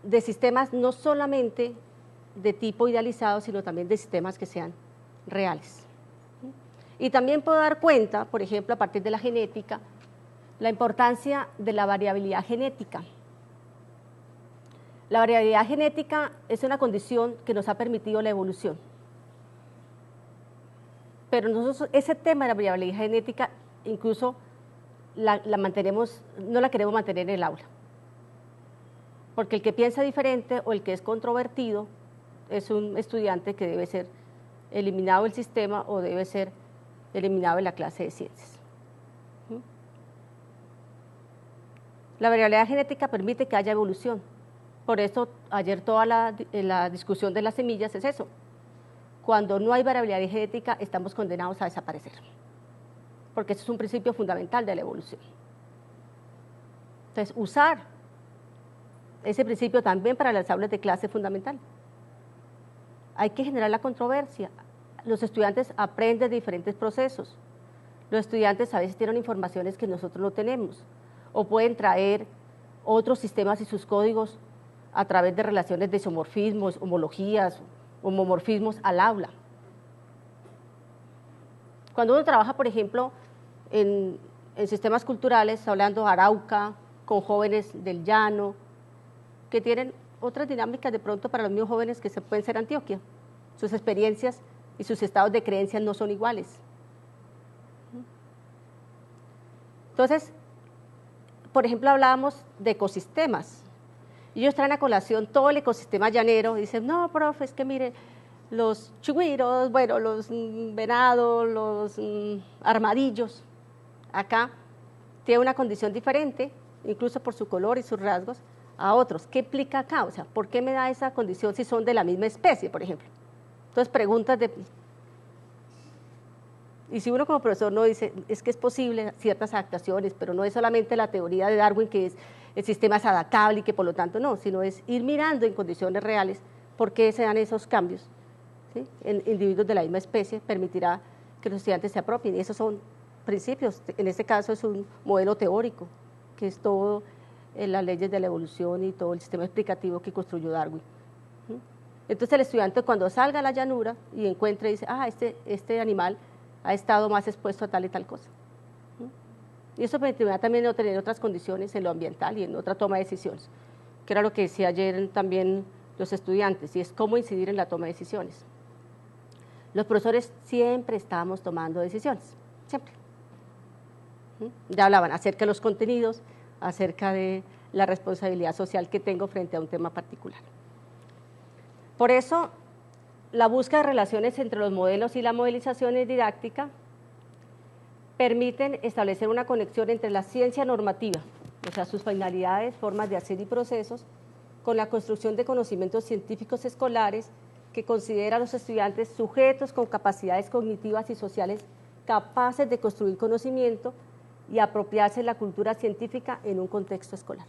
[SPEAKER 2] de sistemas no solamente de tipo idealizado, sino también de sistemas que sean reales. Y también puedo dar cuenta, por ejemplo, a partir de la genética, la importancia de la variabilidad genética. La variabilidad genética es una condición que nos ha permitido la evolución. Pero nosotros ese tema de la variabilidad genética incluso la mantenemos, no la queremos mantener en el aula. Porque el que piensa diferente o el que es controvertido es un estudiante que debe ser eliminado del sistema o debe ser eliminado de la clase de ciencias. La variabilidad genética permite que haya evolución. Por eso ayer toda la discusión de las semillas es eso. Cuando no hay variabilidad genética estamos condenados a desaparecer, porque eso es un principio fundamental de la evolución. Entonces, usar ese principio también para las aulas de clase es fundamental. hay que generar la controversia. Los estudiantes aprenden de diferentes procesos. Los estudiantes a veces tienen informaciones que nosotros no tenemos, o pueden traer otros sistemas y sus códigos a través de relaciones de isomorfismos, homologías, homomorfismos al aula. Cuando uno trabaja, por ejemplo, en sistemas culturales, hablando Arauca, con jóvenes del llano, que tienen otras dinámicas de pronto para los mismos jóvenes que se pueden ser Antioquia. Sus experiencias y sus estados de creencias no son iguales. Entonces, por ejemplo, hablábamos de ecosistemas. Y ellos traen a colación todo el ecosistema llanero y dicen, no, profe, es que mire, los chigüiros, bueno, los venados, los armadillos, acá tiene una condición diferente, incluso por su color y sus rasgos, a otros. ¿Qué implica acá? O sea, ¿por qué me da esa condición si son de la misma especie, por ejemplo? Entonces, preguntas de... Y si uno como profesor no dice, es que es posible ciertas adaptaciones, pero no es solamente la teoría de Darwin, que es el sistema es adaptable y que por lo tanto no, sino es ir mirando en condiciones reales por qué se dan esos cambios, ¿sí? En individuos de la misma especie, permitirá que los estudiantes se apropien. Y esos son principios, en este caso es un modelo teórico, que es todo las leyes de la evolución y todo el sistema explicativo que construyó Darwin. Entonces el estudiante cuando salga a la llanura y encuentre y dice, este animal ha estado más expuesto a tal y tal cosa. Y eso permitirá también no tener otras condiciones en lo ambiental y en otra toma de decisiones, que era lo que decía ayer también los estudiantes, y es cómo incidir en la toma de decisiones. Los profesores siempre estábamos tomando decisiones, siempre. Ya hablaban acerca de los contenidos, acerca de la responsabilidad social que tengo frente a un tema particular. Por eso, la búsqueda de relaciones entre los modelos y la modelización didáctica permiten establecer una conexión entre la ciencia normativa, o sea, sus finalidades, formas de hacer y procesos, con la construcción de conocimientos científicos escolares que considera a los estudiantes sujetos con capacidades cognitivas y sociales capaces de construir conocimiento y apropiarse de la cultura científica en un contexto escolar.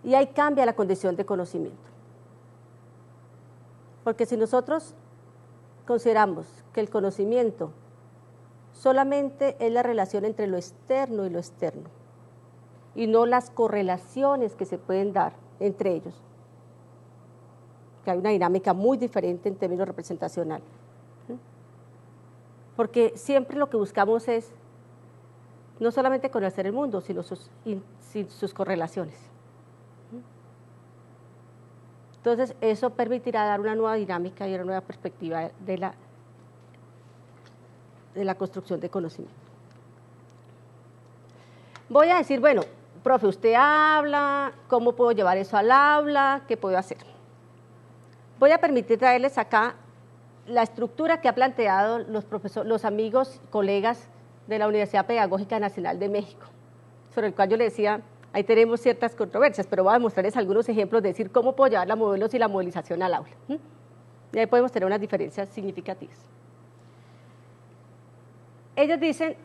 [SPEAKER 2] Y ahí cambia la condición de conocimiento. Porque si nosotros consideramos que el conocimiento solamente es la relación entre lo externo y lo externo, y no las correlaciones que se pueden dar entre ellos, que hay una dinámica muy diferente en términos representacional. Porque siempre lo que buscamos es no solamente conocer el mundo, sino sus correlaciones. Entonces, eso permitirá dar una nueva dinámica y una nueva perspectiva de la construcción de conocimiento. Voy a decir, bueno, profe, usted habla, ¿cómo puedo llevar eso al aula? ¿Qué puedo hacer? Voy a permitir traerles acá la estructura que ha planteado los amigos, colegas de la Universidad Pedagógica Nacional de México, sobre el cual yo le decía, ahí tenemos ciertas controversias, pero voy a mostrarles algunos ejemplos de decir cómo puedo llevar la modelos y la modelización al aula. Y ahí podemos tener unas diferencias significativas. Ellos dicen,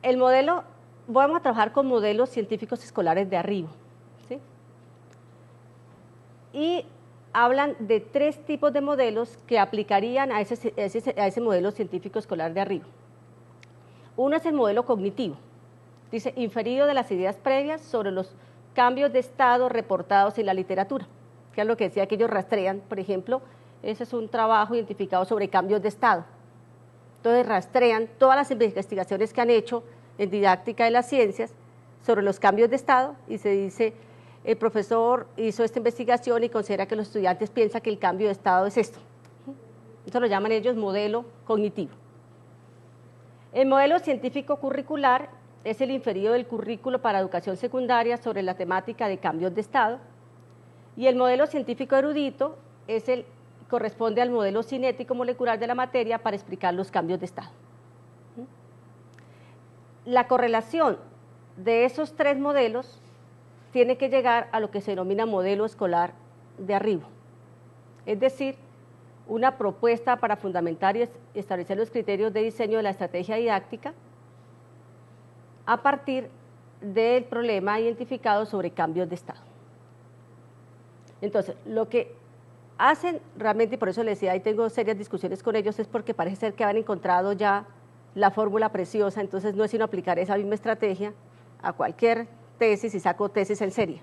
[SPEAKER 2] el modelo, vamos a trabajar con modelos científicos escolares de arriba, ¿sí? Y hablan de 3 tipos de modelos que aplicarían a ese modelo científico escolar de arriba. Uno es el modelo cognitivo, dice, inferido de las ideas previas sobre los cambios de estado reportados en la literatura, que es lo que decía que ellos rastrean, por ejemplo, ese es un trabajo identificado sobre cambios de estado. Entonces rastrean todas las investigaciones que han hecho en didáctica de las ciencias sobre los cambios de estado y se dice, el profesor hizo esta investigación y considera que los estudiantes piensan que el cambio de estado es esto. Eso lo llaman ellos modelo cognitivo. El modelo científico curricular es el inferido del currículo para educación secundaria sobre la temática de cambios de estado, y el modelo científico erudito corresponde al modelo cinético molecular de la materia para explicar los cambios de estado. La correlación de esos 3 modelos tiene que llegar a lo que se denomina modelo escolar de arriba, es decir, una propuesta para fundamentar y establecer los criterios de diseño de la estrategia didáctica a partir del problema identificado sobre cambios de estado. Entonces, lo que hacen realmente, y por eso les decía, ahí tengo serias discusiones con ellos, es porque parece ser que han encontrado ya la fórmula preciosa, entonces no es sino aplicar esa misma estrategia a cualquier tesis, y saco tesis en serie,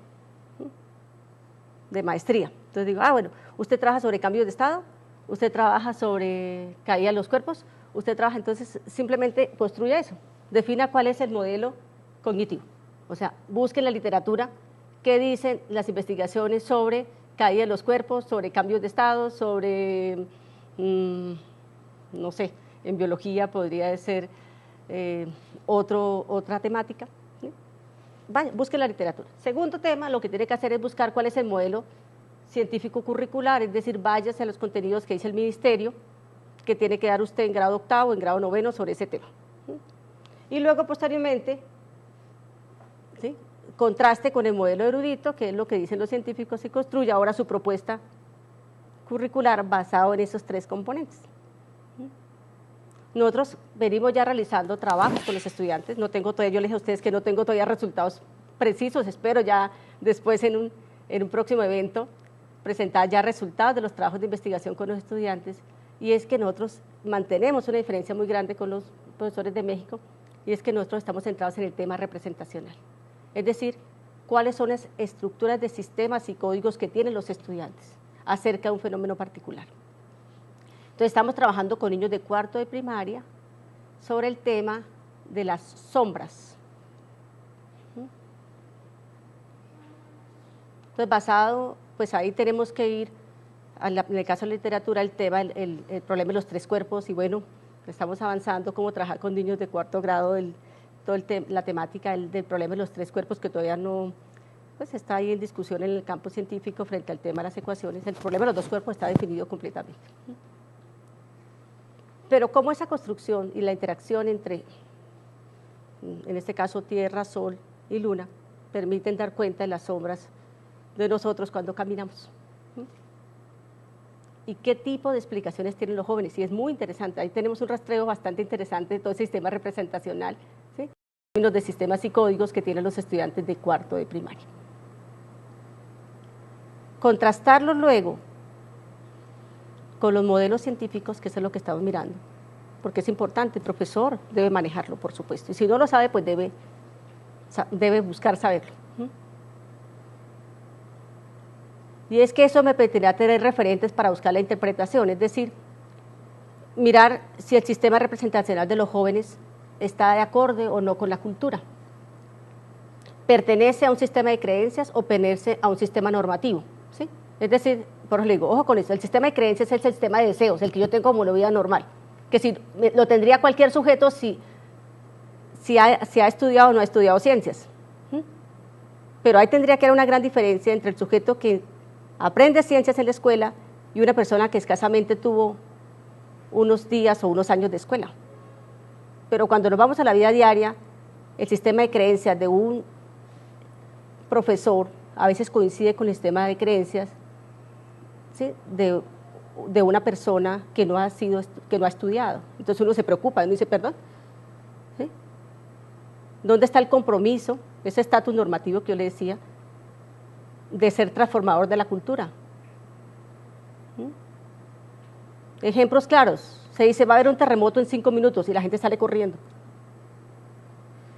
[SPEAKER 2] de maestría. Entonces digo, bueno, usted trabaja sobre cambios de estado, usted trabaja sobre caída de los cuerpos, usted trabaja, entonces simplemente construya eso, defina cuál es el modelo cognitivo. O sea, busque en la literatura qué dicen las investigaciones sobre caída de los cuerpos, sobre cambios de estado, sobre, no sé, en biología podría ser otra temática. ¿Sí? Vaya, busque la literatura. Segundo tema, lo que tiene que hacer es buscar cuál es el modelo científico curricular, es decir, váyase a los contenidos que dice el ministerio, que tiene que dar usted en grado octavo, en grado noveno sobre ese tema. ¿Sí? Y luego, posteriormente, ¿sí?, contraste con el modelo erudito, que es lo que dicen los científicos, y construya ahora su propuesta curricular basado en esos tres componentes. Nosotros venimos ya realizando trabajos con los estudiantes, no tengo todavía, yo les dije a ustedes que no tengo todavía resultados precisos, espero ya después en un próximo evento presentar ya resultados de los trabajos de investigación con los estudiantes, y es que nosotros mantenemos una diferencia muy grande con los profesores de México, y es que nosotros estamos centrados en el tema representacional. Es decir, cuáles son las estructuras de sistemas y códigos que tienen los estudiantes acerca de un fenómeno particular. Entonces estamos trabajando con niños de cuarto de primaria sobre el tema de las sombras. Entonces basado, pues ahí tenemos que ir, en el caso de la literatura, el tema, el problema de los tres cuerpos, y bueno, estamos avanzando cómo trabajar con niños de cuarto grado, la temática del problema de los tres cuerpos, que todavía no, pues está ahí en discusión en el campo científico frente al tema de las ecuaciones. El problema de los dos cuerpos está definido completamente. Pero cómo esa construcción y la interacción entre, en este caso, Tierra, Sol y Luna, permiten dar cuenta de las sombras de nosotros cuando caminamos. ¿Y qué tipo de explicaciones tienen los jóvenes? Y es muy interesante, ahí tenemos un rastreo bastante interesante de todo el sistema representacional, ¿sí?, en términos de sistemas y códigos que tienen los estudiantes de cuarto de primaria. Contrastarlos luego con los modelos científicos, que eso es lo que estamos mirando, porque es importante, el profesor debe manejarlo, por supuesto, y si no lo sabe, pues debe buscar saberlo. Y es que eso me permitirá tener referentes para buscar la interpretación, es decir, mirar si el sistema representacional de los jóvenes está de acorde o no con la cultura. ¿Pertenece a un sistema de creencias o pertenece a un sistema normativo? ¿Sí? Es decir, por eso le digo, ojo con eso, el sistema de creencias es el sistema de deseos, el que yo tengo como la vida normal, que si lo tendría cualquier sujeto si ha estudiado o no ha estudiado ciencias. Pero ahí tendría que haber una gran diferencia entre el sujeto que aprende ciencias en la escuela y una persona que escasamente tuvo unos días o unos años de escuela. Pero cuando nos vamos a la vida diaria, el sistema de creencias de un profesor a veces coincide con el sistema de creencias, ¿sí?, de una persona que no ha estudiado. Entonces uno se preocupa, uno dice, perdón, ¿sí?, ¿dónde está el compromiso, ese estatus normativo que yo le decía, de ser transformador de la cultura? Ejemplos claros, se dice, va a haber un terremoto en 5 minutos y la gente sale corriendo.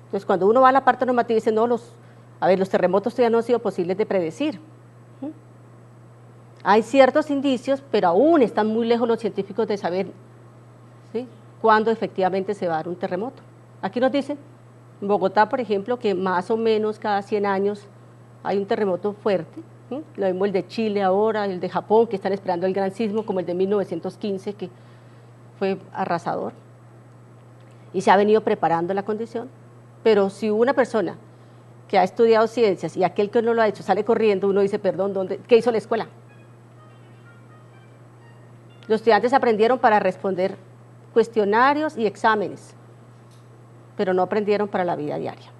[SPEAKER 2] Entonces cuando uno va a la parte normativa y dice, no, los terremotos todavía no han sido posibles de predecir. Hay ciertos indicios, pero aún están muy lejos los científicos de saber, ¿sí?, cuándo efectivamente se va a dar un terremoto. Aquí nos dicen, en Bogotá, por ejemplo, que más o menos cada 100 años hay un terremoto fuerte, ¿sí? Lo mismo el de Chile ahora, el de Japón, que están esperando el gran sismo, como el de 1915, que fue arrasador, y se ha venido preparando la condición. Pero si una persona que ha estudiado ciencias y aquel que no lo ha hecho sale corriendo, uno dice, perdón, ¿qué hizo la escuela? Los estudiantes aprendieron para responder cuestionarios y exámenes, pero no aprendieron para la vida diaria.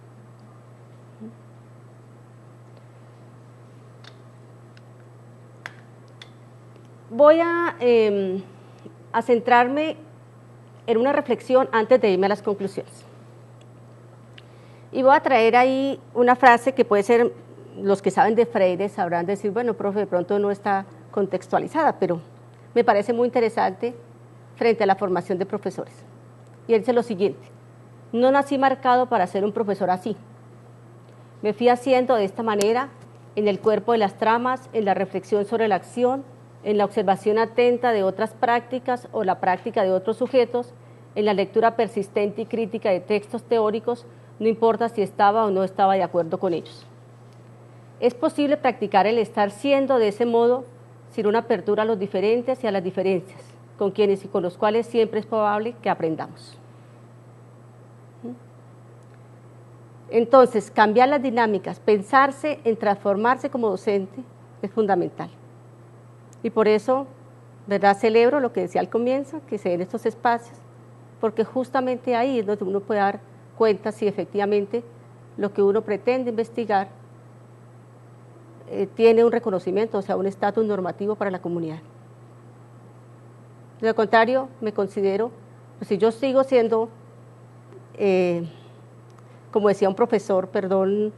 [SPEAKER 2] Voy a centrarme en una reflexión antes de irme a las conclusiones. Y voy a traer ahí una frase que puede ser, los que saben de Freire sabrán decir, bueno, profe, de pronto no está contextualizada, pero me parece muy interesante frente a la formación de profesores. Y él dice lo siguiente: no nací marcado para ser un profesor así. Me fui haciendo de esta manera en el cuerpo de las tramas, en la reflexión sobre la acción, en la observación atenta de otras prácticas o la práctica de otros sujetos, en la lectura persistente y crítica de textos teóricos, no importa si estaba o no estaba de acuerdo con ellos. Es posible practicar el estar siendo de ese modo sin una apertura a los diferentes y a las diferencias, con quienes y con los cuales siempre es probable que aprendamos. Entonces, cambiar las dinámicas, pensarse en transformarse como docente es fundamental. Y por eso, ¿verdad?, celebro lo que decía al comienzo, que se den estos espacios, porque justamente ahí es donde uno puede dar cuenta si efectivamente lo que uno pretende investigar tiene un reconocimiento, o sea, un estatus normativo para la comunidad. De lo contrario, me considero, pues si yo sigo siendo, como decía un profesor, perdón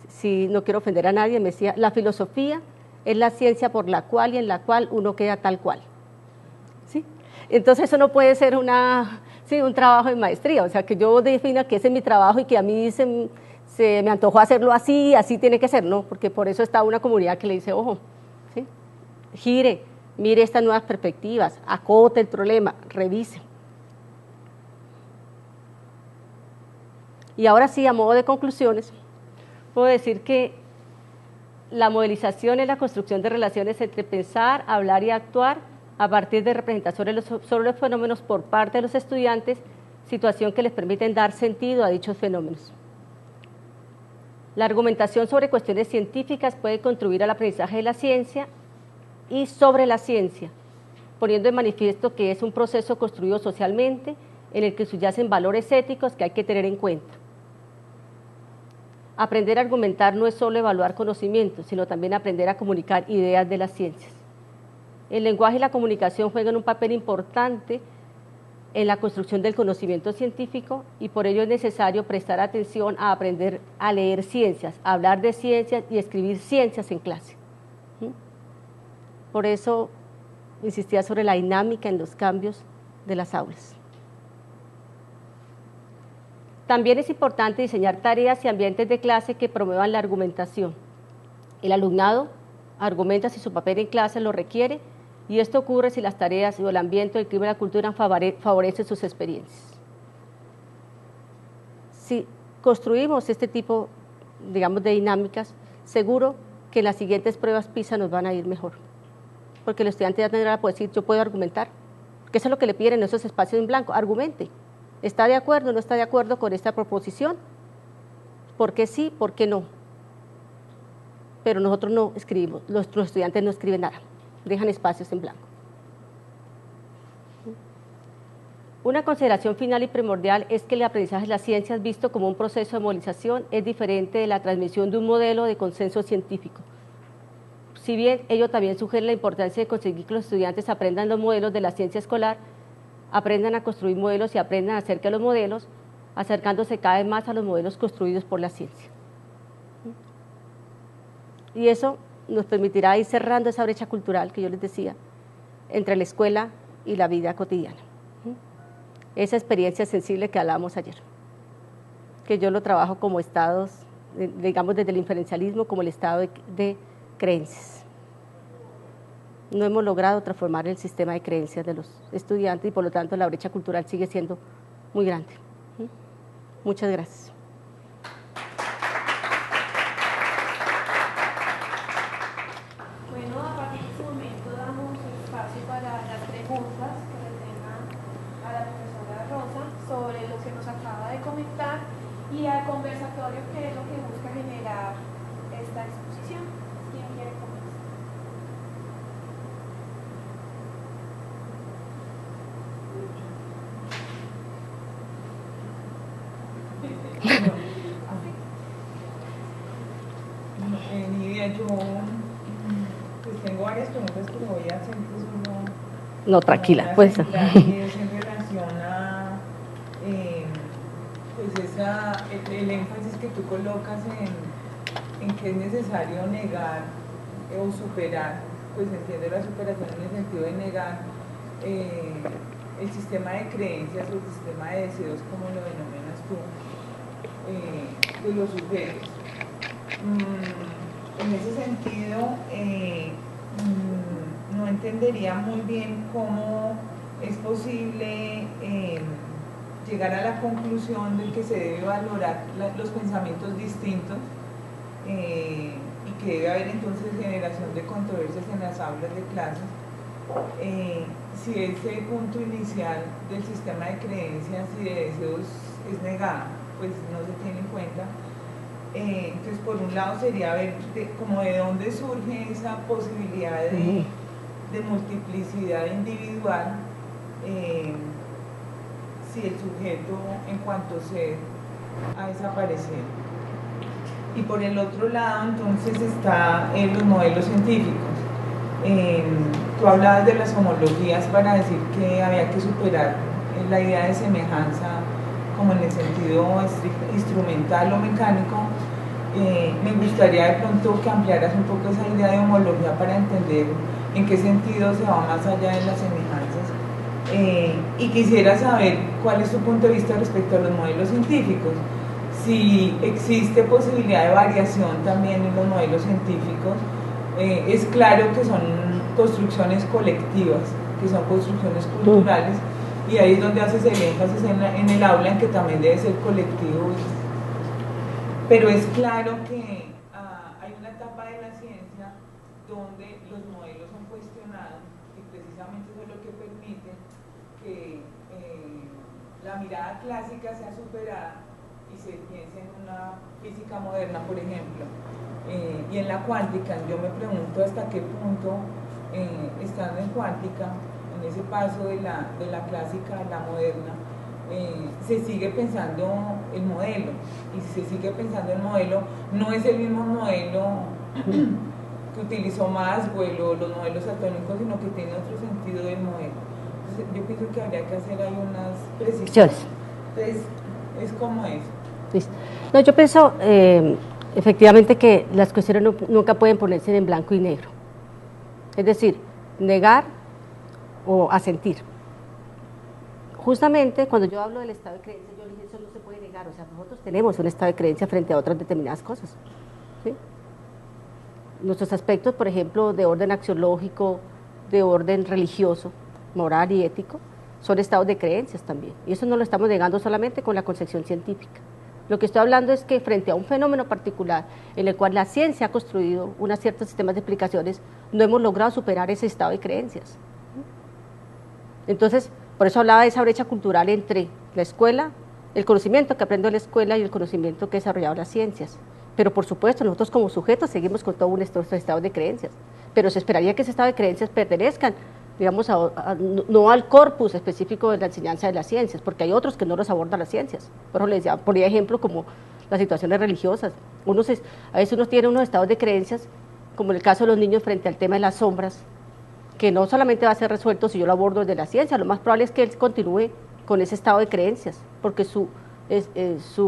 [SPEAKER 2] si no quiero ofender a nadie, me decía, la filosofía es la ciencia por la cual y en la cual uno queda tal cual. ¿Sí? Entonces eso no puede ser un trabajo de maestría, o sea, que yo defina que ese es mi trabajo y que a mí se me antojó hacerlo así, así tiene que ser, no, porque por eso está una comunidad que le dice, ojo, ¿sí?, gire, mire estas nuevas perspectivas, acote el problema, revise. Y ahora sí, a modo de conclusiones, puedo decir que la modelización es la construcción de relaciones entre pensar, hablar y actuar a partir de representaciones sobre los fenómenos por parte de los estudiantes, situación que les permiten dar sentido a dichos fenómenos. La argumentación sobre cuestiones científicas puede contribuir al aprendizaje de la ciencia y sobre la ciencia, poniendo en manifiesto que es un proceso construido socialmente en el que subyacen valores éticos que hay que tener en cuenta. Aprender a argumentar no es solo evaluar conocimientos, sino también aprender a comunicar ideas de las ciencias. El lenguaje y la comunicación juegan un papel importante en la construcción del conocimiento científico y por ello es necesario prestar atención a aprender a leer ciencias, a hablar de ciencias y escribir ciencias en clase. Por eso insistía sobre la dinámica en los cambios de las aulas. También es importante diseñar tareas y ambientes de clase que promuevan la argumentación. El alumnado argumenta si su papel en clase lo requiere, y esto ocurre si las tareas o el ambiente del clima y la cultura favorecen sus experiencias. Si construimos este tipo, digamos, de dinámicas, seguro que en las siguientes pruebas PISA nos van a ir mejor, porque el estudiante ya tendrá que decir, yo puedo argumentar, porque eso es lo que le piden en esos espacios en blanco, argumente. ¿Está de acuerdo o no está de acuerdo con esta proposición? ¿Por qué sí? ¿Por qué no? Pero nosotros no escribimos, nuestros estudiantes no escriben nada, dejan espacios en blanco. Una consideración final y primordial es que el aprendizaje de las ciencias, visto como un proceso de movilización, es diferente de la transmisión de un modelo de consenso científico. Si bien ello también sugiere la importancia de conseguir que los estudiantes aprendan los modelos de la ciencia escolar, aprendan a construir modelos y aprendan acerca de los modelos, acercándose cada vez más a los modelos construidos por la ciencia. Y eso nos permitirá ir cerrando esa brecha cultural que yo les decía, entre la escuela y la vida cotidiana. Esa experiencia sensible que hablábamos ayer, que yo lo trabajo como estados, digamos desde el inferencialismo, como el estado de creencias. No hemos logrado transformar el sistema de creencias de los estudiantes y por lo tanto la brecha cultural sigue siendo muy grande. Muchas gracias.
[SPEAKER 1] Bueno, a partir de este momento damos espacio para las preguntas que le tengan a la profesora Rosa sobre lo que nos acaba de comentar y al conversatorio que es lo que busca generar esta exposición. ¿Quién quiere comenzar?
[SPEAKER 3] Nidia, yo pues tengo varias preguntas que le voy a hacer, incluso
[SPEAKER 2] no, tranquila, pues.
[SPEAKER 3] Es en relación a pues el énfasis que tú colocas en que es necesario negar o superar pues entiendo la superación en el sentido de negar el sistema de creencias o el sistema de deseos, como lo denominas tú, de los sujetos. En ese sentido, no entendería muy bien cómo es posible llegar a la conclusión de que se debe valorar los pensamientos distintos y que debe haber entonces generación de controversias en las aulas de clases, si ese punto inicial del sistema de creencias y de deseos es negado, pues no se tiene en cuenta. Entonces, por un lado sería ver como de dónde surge esa posibilidad de multiplicidad individual, si el sujeto en cuanto ser ha desaparecido. Y por el otro lado, entonces, está los modelos científicos. Tú hablabas de las homologías para decir que había que superar la idea de semejanza como en el sentido instrumental o mecánico. Me gustaría de pronto que ampliaras un poco esa idea de homología para entender en qué sentido se va más allá de las semejanzas. Y quisiera saber cuál es tu punto de vista respecto a los modelos científicos. Si existe posibilidad de variación también en los modelos científicos. Es claro que son construcciones colectivas, que son construcciones culturales, y ahí es donde haces el énfasis en el aula en que también debe ser colectivo. Pero es claro que hay una etapa de la ciencia donde los modelos son cuestionados y precisamente eso es lo que permite que la mirada clásica sea superada y se piense en una física moderna, por ejemplo. Y en la cuántica, yo me pregunto hasta qué punto, estando en cuántica, en ese paso de la clásica a la moderna, se sigue pensando el modelo, y si se sigue pensando el modelo, no es el mismo modelo que utilizó Maxwell o los modelos atómicos, sino que tiene otro sentido del modelo. Entonces, yo pienso que habría que hacer ahí unas precisiones. Entonces, es como eso.
[SPEAKER 2] No, yo pienso efectivamente que las cuestiones nunca pueden ponerse en blanco y negro, es decir, negar o asentir. Justamente cuando yo hablo del estado de creencia, yo dije, eso no se puede negar, o sea, nosotros tenemos un estado de creencia frente a otras determinadas cosas, ¿sí? Nuestros aspectos, por ejemplo, de orden axiológico, de orden religioso, moral y ético, son estados de creencias también, y eso no lo estamos negando solamente con la concepción científica. Lo que estoy hablando es que frente a un fenómeno particular en el cual la ciencia ha construido unos ciertos sistemas de explicaciones, no hemos logrado superar ese estado de creencias. Entonces, por eso hablaba de esa brecha cultural entre la escuela, el conocimiento que aprendo en la escuela y el conocimiento que he desarrollado en las ciencias. Pero por supuesto, nosotros como sujetos seguimos con todo un estado de creencias, pero se esperaría que ese estado de creencias pertenezcan, digamos, no al corpus específico de la enseñanza de las ciencias, porque hay otros que no los abordan las ciencias. Por ejemplo, les decía, ponía ejemplo como las situaciones religiosas. A veces uno tiene unos estados de creencias, como en el caso de los niños frente al tema de las sombras, que no solamente va a ser resuelto si yo lo abordo desde la ciencia, lo más probable es que él continúe con ese estado de creencias, porque su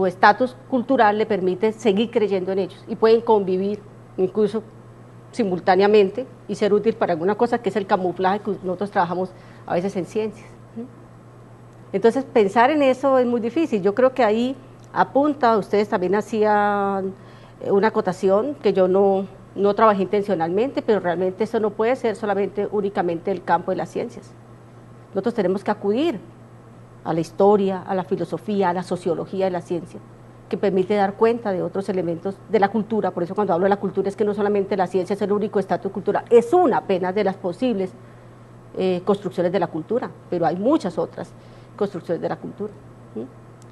[SPEAKER 2] estatus cultural le permite seguir creyendo en ellos, y pueden convivir incluso simultáneamente y ser útil para alguna cosa, que es el camuflaje que nosotros trabajamos a veces en ciencias. Entonces, pensar en eso es muy difícil. Yo creo que ahí apunta, ustedes también hacían una acotación que yo no trabajé intencionalmente, pero realmente eso no puede ser solamente únicamente el campo de las ciencias. Nosotros tenemos que acudir a la historia, a la filosofía, a la sociología de la ciencia, que permite dar cuenta de otros elementos de la cultura. Por eso cuando hablo de la cultura es que no solamente la ciencia es el único estatus cultural, es una apenas de las posibles construcciones de la cultura, pero hay muchas otras construcciones de la cultura,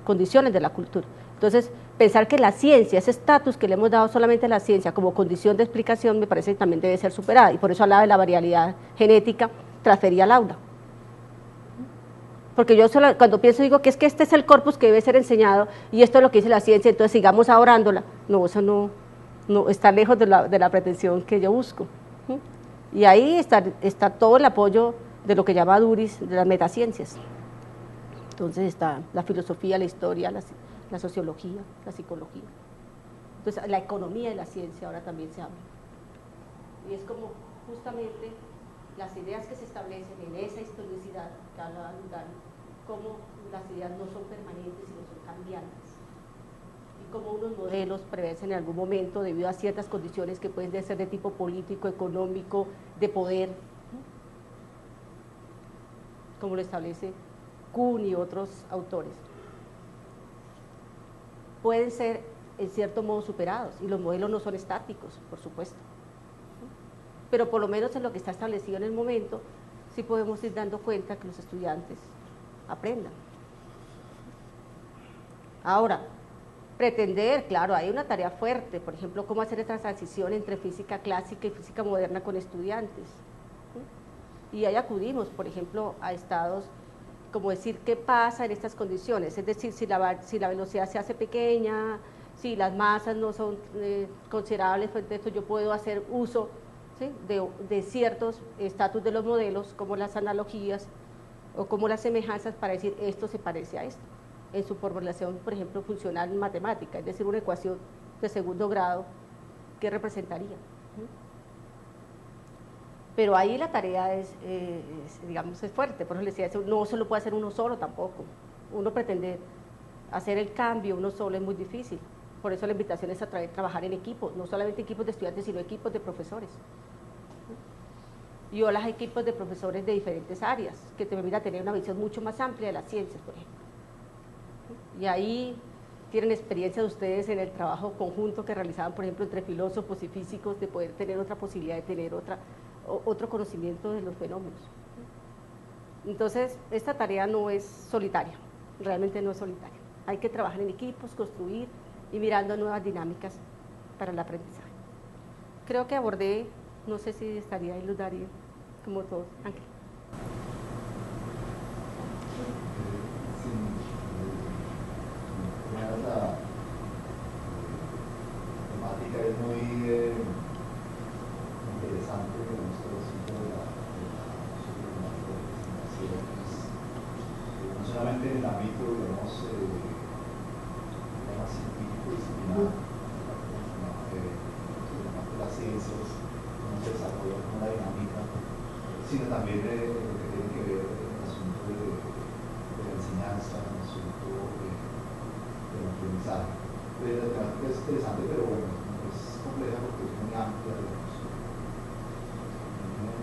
[SPEAKER 2] condiciones de la cultura. Entonces, pensar que la ciencia, ese estatus que le hemos dado solamente a la ciencia como condición de explicación, me parece que también debe ser superada, y por eso hablaba de la variabilidad genética transferida al aula. Porque yo cuando pienso digo que es que este es el corpus que debe ser enseñado y esto es lo que dice la ciencia, entonces sigamos adorándola. No, eso no está lejos de la pretensión que yo busco. Y ahí está todo el apoyo de lo que llama Duris, de las metaciencias. Entonces está la filosofía, la historia, la sociología, la psicología. Entonces la economía de la ciencia ahora también se habla. Y es como justamente las ideas que se establecen en esa historicidad que hablaba Lugano, cómo las ideas no son permanentes, sino son cambiantes, y cómo unos modelos prevalecen en algún momento debido a ciertas condiciones que pueden ser de tipo político, económico, de poder, como lo establece Kuhn y otros autores. Pueden ser en cierto modo superados, y los modelos no son estáticos, por supuesto, pero por lo menos en lo que está establecido en el momento, sí podemos ir dando cuenta que los estudiantes aprendan. Ahora, pretender, claro, hay una tarea fuerte, por ejemplo, cómo hacer esta transición entre física clásica y física moderna con estudiantes. Y ahí acudimos, por ejemplo, a estados, como decir, ¿qué pasa en estas condiciones? Es decir, si la velocidad se hace pequeña, si las masas no son considerables, frente a esto yo puedo hacer uso, ¿sí?, de ciertos estatus de los modelos, como las analogías o como las semejanzas, para decir esto se parece a esto, en su formulación, por ejemplo, funcional matemática, es decir, una ecuación de segundo grado, ¿qué representaría? Pero ahí la tarea digamos, es fuerte, por eso les decía, no se lo puede hacer uno solo tampoco. Uno pretender hacer el cambio uno solo es muy difícil, por eso la invitación es a trabajar en equipos, no solamente equipos de estudiantes, sino equipos de profesores. Y hola, equipos de profesores de diferentes áreas, que te permita tener una visión mucho más amplia de las ciencias, por ejemplo. Y ahí tienen experiencia de ustedes en el trabajo conjunto que realizaban, por ejemplo, entre filósofos y físicos, de poder tener otra posibilidad de tener otro conocimiento de los fenómenos. Entonces, esta tarea no es solitaria, realmente no es solitaria. Hay que trabajar en equipos, construir y mirando nuevas dinámicas para el aprendizaje. Creo que abordé, no sé si estaría ahí Luz Darío, como todos. Ángel.
[SPEAKER 4] La temática es muy interesante, digamos, todo el asunto de la representación, no solamente en el ámbito, digamos, más científico, disciplinar, de las ciencias, cómo se desarrolla una dinámica, sino también lo que tiene que ver con el asunto de la enseñanza, el asunto del aprendizaje. La temática es interesante, pero bueno, es compleja porque es muy amplia, digamos. Me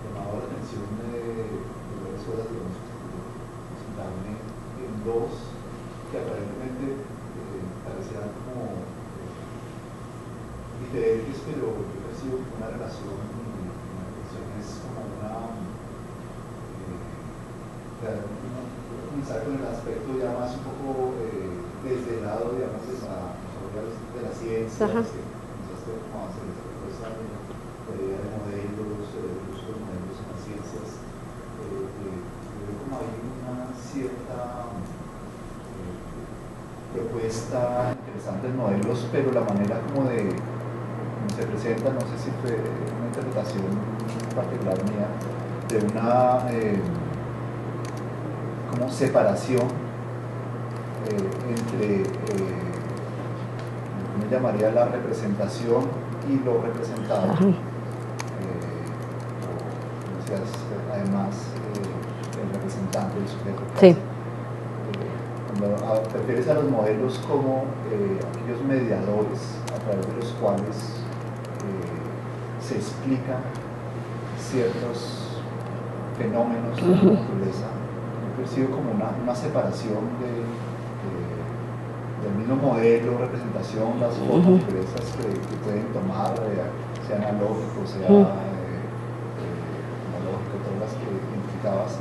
[SPEAKER 4] llamaba la atención de varias cosas, digamos, presentarme en dos que aparentemente parecieran como diferentes, pero yo percibo una relación es como comenzar con el aspecto ya más un poco desde el lado, digamos, de la ciencia, que comenzaste como a hacer esa propuesta de modelos, de uso de modelos en las ciencias. Veo como hay una cierta propuesta interesante en modelos, pero la manera como se presenta, no sé si fue una interpretación particular mía, de una como separación entre, ¿cómo llamaría?, la representación y lo representado. Decías, además, el representante, el sujeto.
[SPEAKER 2] Sí.
[SPEAKER 4] Cuando te refieres a los modelos como aquellos mediadores a través de los cuales se explican ciertos fenómenos de la naturaleza, yo percibo como una separación del mismo modelo, representación, las formas diversas que pueden tomar, sea analógico, sea homológico, todas las que identificabas.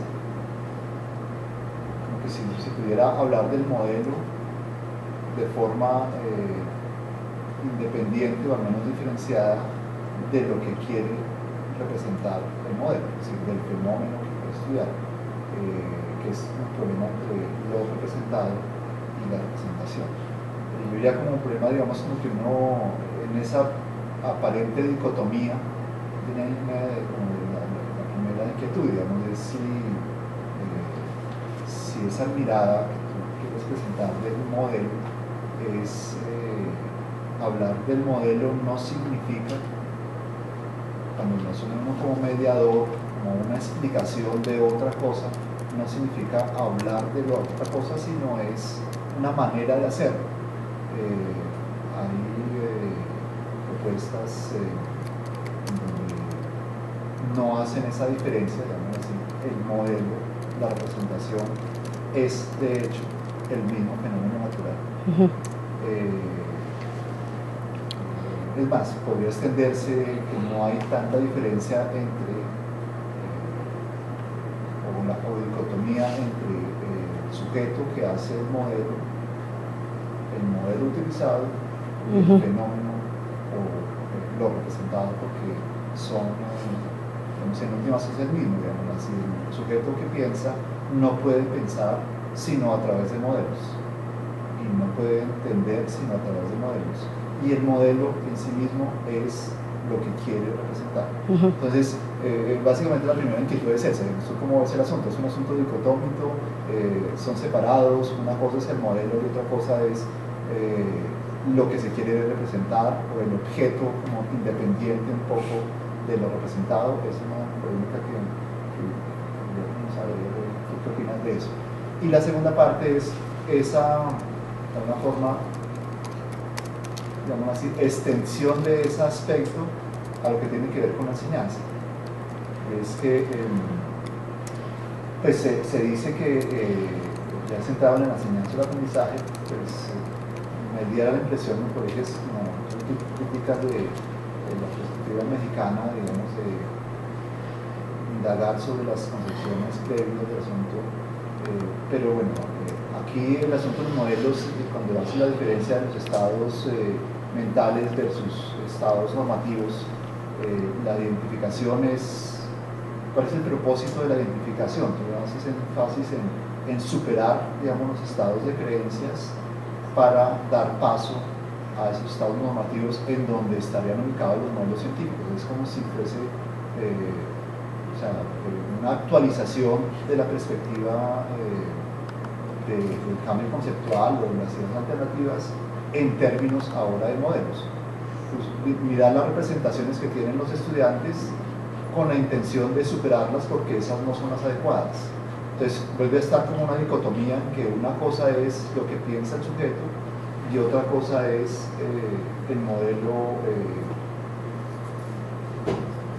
[SPEAKER 4] Como que si pudiera hablar del modelo de forma independiente o al menos diferenciada de lo que quiere representar el modelo, es decir, del fenómeno que quiere estudiar, que es un problema entre lo representado y la representación. Yo diría como un problema, digamos, como que uno en esa aparente dicotomía tiene la primera inquietud, digamos, es si esa mirada que tú quieres presentar del modelo es hablar del modelo no significa cuando menciona uno como mediador, como una explicación de otra cosa, no significa hablar de la otra cosa, sino es una manera de hacerlo. Hay propuestas donde no hacen esa diferencia, digamos así, el modelo, la representación es de hecho el mismo fenómeno natural. Es más, podría extenderse que no hay tanta diferencia entre o dicotomía entre el sujeto que hace el modelo utilizado y el fenómeno o lo representado, porque son, en últimas es el mismo, digamos así. El sujeto que piensa no puede pensar sino a través de modelos y no puede entender sino a través de modelos, y el modelo en sí mismo es lo que quiere representar. Entonces, básicamente la primera inquietud es esa. ¿Esto cómo es el asunto? Es un asunto dicotómico, son separados, una cosa es el modelo y otra cosa es lo que se quiere representar, o el objeto como independiente un poco de lo representado. Es una pregunta que vamos a ver qué opinas de eso. Y la segunda parte es esa, de alguna forma, digamos así, extensión de ese aspecto a lo que tiene que ver con la enseñanza. Es que pues se dice que ya centrado en la enseñanza y el aprendizaje, pues me diera la impresión, me corriges, como críticas de la perspectiva mexicana, digamos, de indagar sobre las concepciones previas del asunto, pero bueno, aquí el asunto de los modelos, cuando hace la diferencia de los estados mentales versus estados normativos, la identificación es, ¿cuál es el propósito de la identificación? Tú haces énfasis en superar, digamos, los estados de creencias para dar paso a esos estados normativos en donde estarían ubicados los modelos científicos. Es como si fuese una actualización de la perspectiva del cambio conceptual o de las ideas alternativas en términos ahora de modelos. Pues, mirar las representaciones que tienen los estudiantes con la intención de superarlas porque esas no son las adecuadas. Entonces vuelve a estar como una dicotomía, que una cosa es lo que piensa el sujeto y otra cosa es el modelo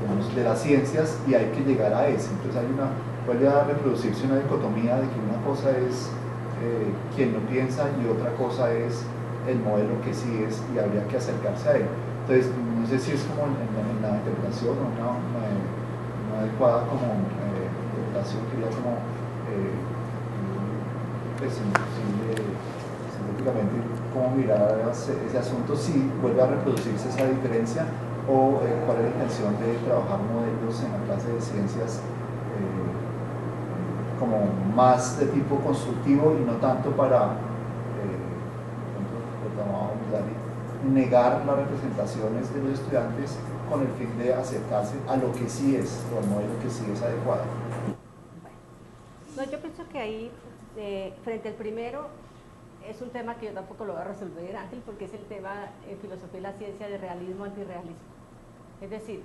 [SPEAKER 4] digamos, de las ciencias, y hay que llegar a ese. Entonces vuelve a reproducirse una dicotomía de que una cosa es quien lo piensa y otra cosa es el modelo que sí es, y habría que acercarse a él. Entonces no sé si es como en la interpretación o una adecuada como interpretación, quería como científicamente cómo mirar ese asunto, si vuelve a reproducirse esa diferencia o cuál es la intención de trabajar modelos en la clase de ciencias como más de tipo constructivo y no tanto para negar las representaciones de los estudiantes con el fin de acercarse a lo que sí es, o al modelo que sí es adecuado.
[SPEAKER 2] No, yo pienso que ahí, frente al primero, es un tema que yo tampoco lo voy a resolver, Ángel, porque es el tema en filosofía y la ciencia de realismo antirrealismo. Es decir,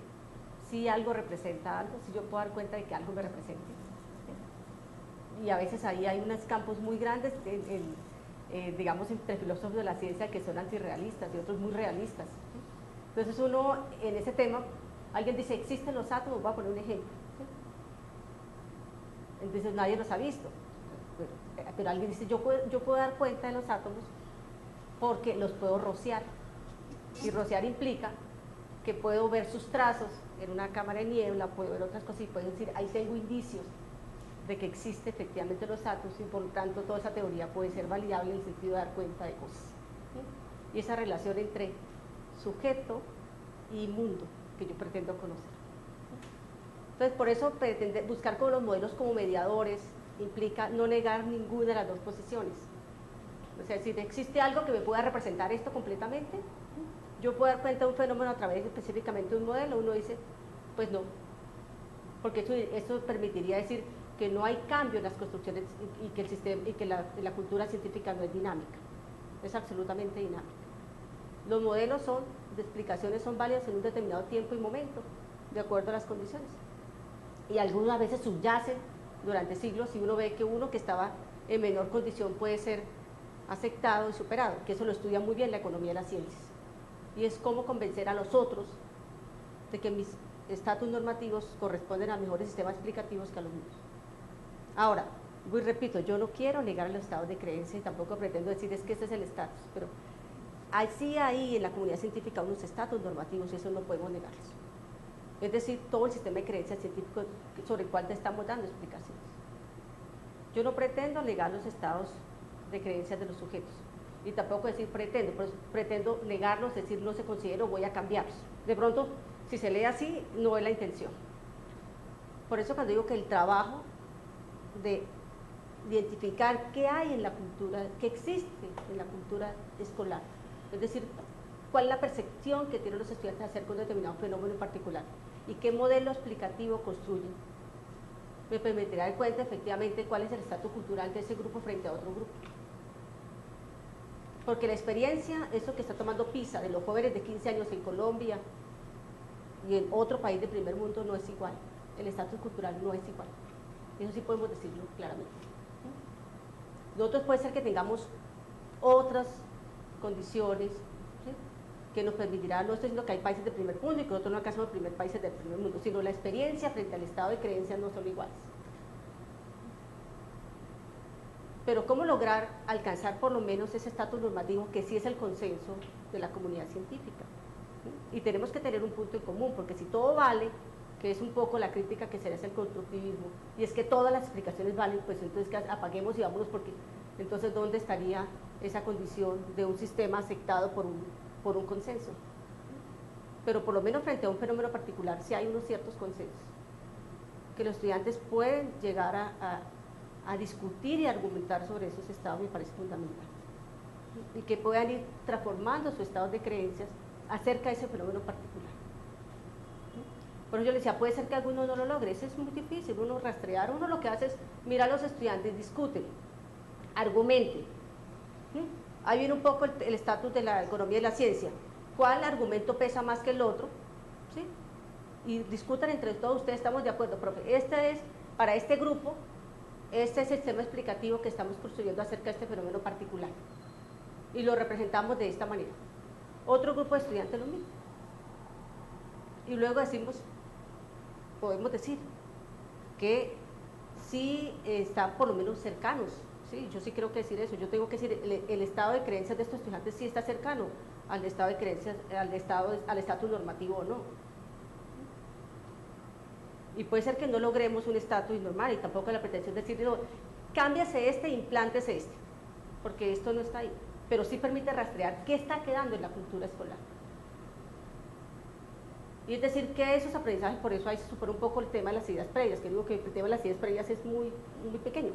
[SPEAKER 2] si algo representa algo, si yo puedo dar cuenta de que algo me represente. Y a veces ahí hay unos campos muy grandes, digamos, entre filósofos de la ciencia que son antirrealistas y otros muy realistas. Entonces uno, en ese tema, alguien dice, existen los átomos, voy a poner un ejemplo. Entonces nadie los ha visto. Pero alguien dice, yo puedo dar cuenta de los átomos porque los puedo rociar. Y rociar implica que puedo ver sus trazos en una cámara de niebla, puedo ver otras cosas y puedo decir, ahí tengo indicios de que existen efectivamente los átomos, y por lo tanto toda esa teoría puede ser validable en el sentido de dar cuenta de cosas. ¿Sí? Y esa relación entre sujeto y mundo que yo pretendo conocer. Entonces, por eso buscar con los modelos como mediadores implica no negar ninguna de las dos posiciones. O sea, si existe algo que me pueda representar esto completamente, yo puedo dar cuenta de un fenómeno a través específicamente de un modelo, uno dice, pues no, porque eso permitiría decir que no hay cambio en las construcciones y que el sistema y que la cultura científica no es dinámica, es absolutamente dinámica. Los modelos de explicaciones son válidos en un determinado tiempo y momento, de acuerdo a las condiciones. Y algunas veces subyacen durante siglos y uno ve que uno que estaba en menor condición puede ser aceptado y superado, que eso lo estudia muy bien la economía de las ciencias. Y es cómo convencer a los otros de que mis estatus normativos corresponden a mejores sistemas explicativos que a los míos. Ahora, voy repito, yo no quiero negar los estados de creencia y tampoco pretendo decir es que este es el estatus, pero sí hay en la comunidad científica unos estatus normativos y eso no podemos negarlos. Es decir, todo el sistema de creencias científico sobre el cual te estamos dando explicaciones. Yo no pretendo negar los estados de creencias de los sujetos y tampoco decir pretendo negarlos, decir no se considero, voy a cambiarlos. De pronto, si se lee así, no es la intención. Por eso cuando digo que el trabajo de identificar qué hay en la cultura, qué existe en la cultura escolar, es decir, cuál es la percepción que tienen los estudiantes acerca de un determinado fenómeno en particular y qué modelo explicativo construyen, me permitirá dar cuenta efectivamente cuál es el estatus cultural de ese grupo frente a otro grupo. Porque la experiencia, eso que está tomando PISA de los jóvenes de 15 años en Colombia y en otro país del primer mundo no es igual, el estatus cultural no es igual, eso sí podemos decirlo claramente. Nosotros puede ser que tengamos otras condiciones, ¿sí?, que nos permitirán, no estoy diciendo que hay países del primer mundo y que nosotros no alcanzamos primer países del primer mundo, sino la experiencia frente al estado de creencias no son iguales. Pero ¿cómo lograr alcanzar por lo menos ese estatus normativo que sí es el consenso de la comunidad científica? ¿Sí? Y tenemos que tener un punto en común, porque si todo vale, que es un poco la crítica que se le hace al constructivismo, y es que todas las explicaciones valen, pues entonces que apaguemos y vámonos, porque entonces ¿dónde estaría esa condición de un sistema aceptado por un consenso? Pero por lo menos frente a un fenómeno particular sí hay unos ciertos consensos, que los estudiantes pueden llegar a discutir y argumentar sobre esos estados, me parece fundamental, y que puedan ir transformando sus estados de creencias acerca de ese fenómeno particular. Por eso yo le decía, puede ser que alguno no lo logre, eso es muy difícil, uno rastrear, uno lo que hace es mirar a los estudiantes, discuten, argumenten. Ahí viene un poco el estatus de la economía y la ciencia, cuál argumento pesa más que el otro, ¿sí? Y discutan entre todos, ustedes estamos de acuerdo, profe, este es, para este grupo, este es el sistema explicativo que estamos construyendo acerca de este fenómeno particular, y lo representamos de esta manera. Otro grupo de estudiantes lo mismo. Y luego podemos decir que sí están por lo menos cercanos, ¿sí? Yo sí creo que decir eso, yo tengo que decir, el estado de creencias de estos estudiantes sí está cercano al estado de creencias, al estatus normativo o no. Y puede ser que no logremos un estatus normal y tampoco la pretensión de decir, no, cámbiase este, implántese este, porque esto no está ahí, pero sí permite rastrear qué está quedando en la cultura escolar. Y es decir, que esos aprendizajes, por eso ahí se supera un poco el tema de las ideas previas, que digo que el tema de las ideas previas es muy pequeño.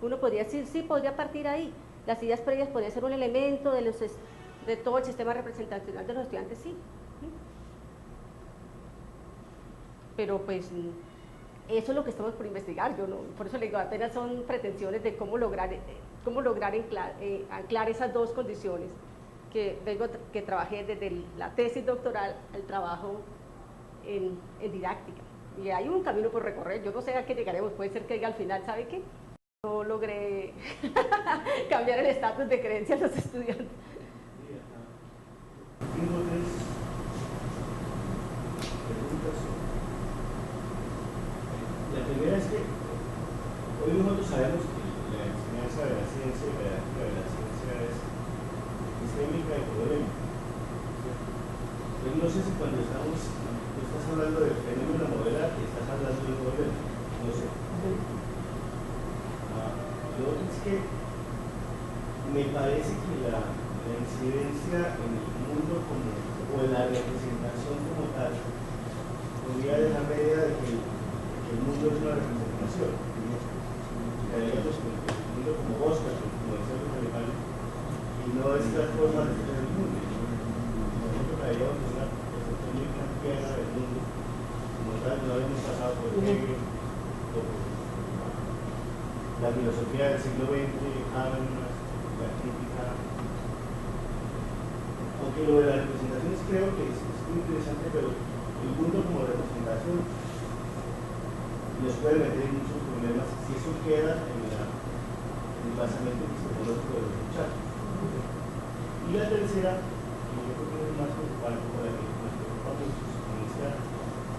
[SPEAKER 2] Uno podría decir, sí, podría partir ahí, las ideas previas podría ser un elemento de todo el sistema representacional de los estudiantes, sí. Pero pues eso es lo que estamos por investigar, yo no, por eso le digo, apenas son pretensiones de cómo lograr anclar esas dos condiciones que trabajé desde la tesis doctoral al trabajo en didáctica. Y hay un camino por recorrer, yo no sé a qué llegaremos, puede ser que diga al final, ¿sabe qué? No logré cambiar el estatus de creencia de los estudiantes.
[SPEAKER 5] Tengo tres preguntas. La primera es que hoy nosotros sabemos que la enseñanza de la ciencia y la didáctica de la ciencia es sistémica y polémica. Yo no sé si cuando tú estás hablando del fenómeno modelar y estás hablando del modelo, no sé. Lo otro es que me parece que la incidencia en el mundo o en la representación como tal podría dejar la idea de que el mundo es una representación. Digamos que el mundo como Oscar, como decían los alemanes, y no es la forma de ser el mundo. Nosotros habíamos una percepción muy cristiana del mundo, como tal, no habíamos pasado por Hegel, por la filosofía del siglo XX, Habermas, la crítica. Aunque lo de las representaciones creo que es muy interesante, pero el mundo como representación nos puede meter en muchos problemas si eso queda en el basamento epistemológico de los muchachos. Y la tercera, que yo creo que es más preocupante, por la que nos preocupa mucho en esta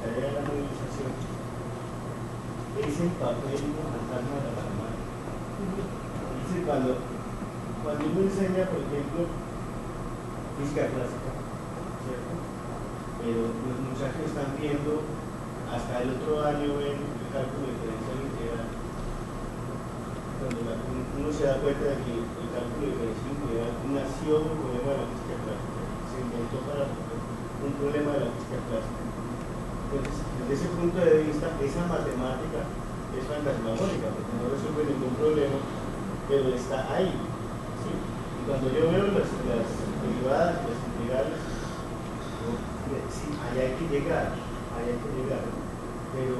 [SPEAKER 5] tarea de la movilización, es el papel fantasma de la matemática. Dice, cuando uno enseña, por ejemplo, física clásica, ¿cierto? Pero los muchachos están viendo, hasta el otro año ven el cálculo diferencial integral. Cuando uno se da cuenta de que el cálculo diferencial integral nació de un problema de la física clásica, se inventó para un problema de la física clásica. Entonces, desde ese punto de vista, esa matemática es fantasmagórica, porque no resuelve ningún problema, pero está ahí. ¿Sí? Y cuando yo veo las derivadas, las integrales, sí, allá hay que llegar, pero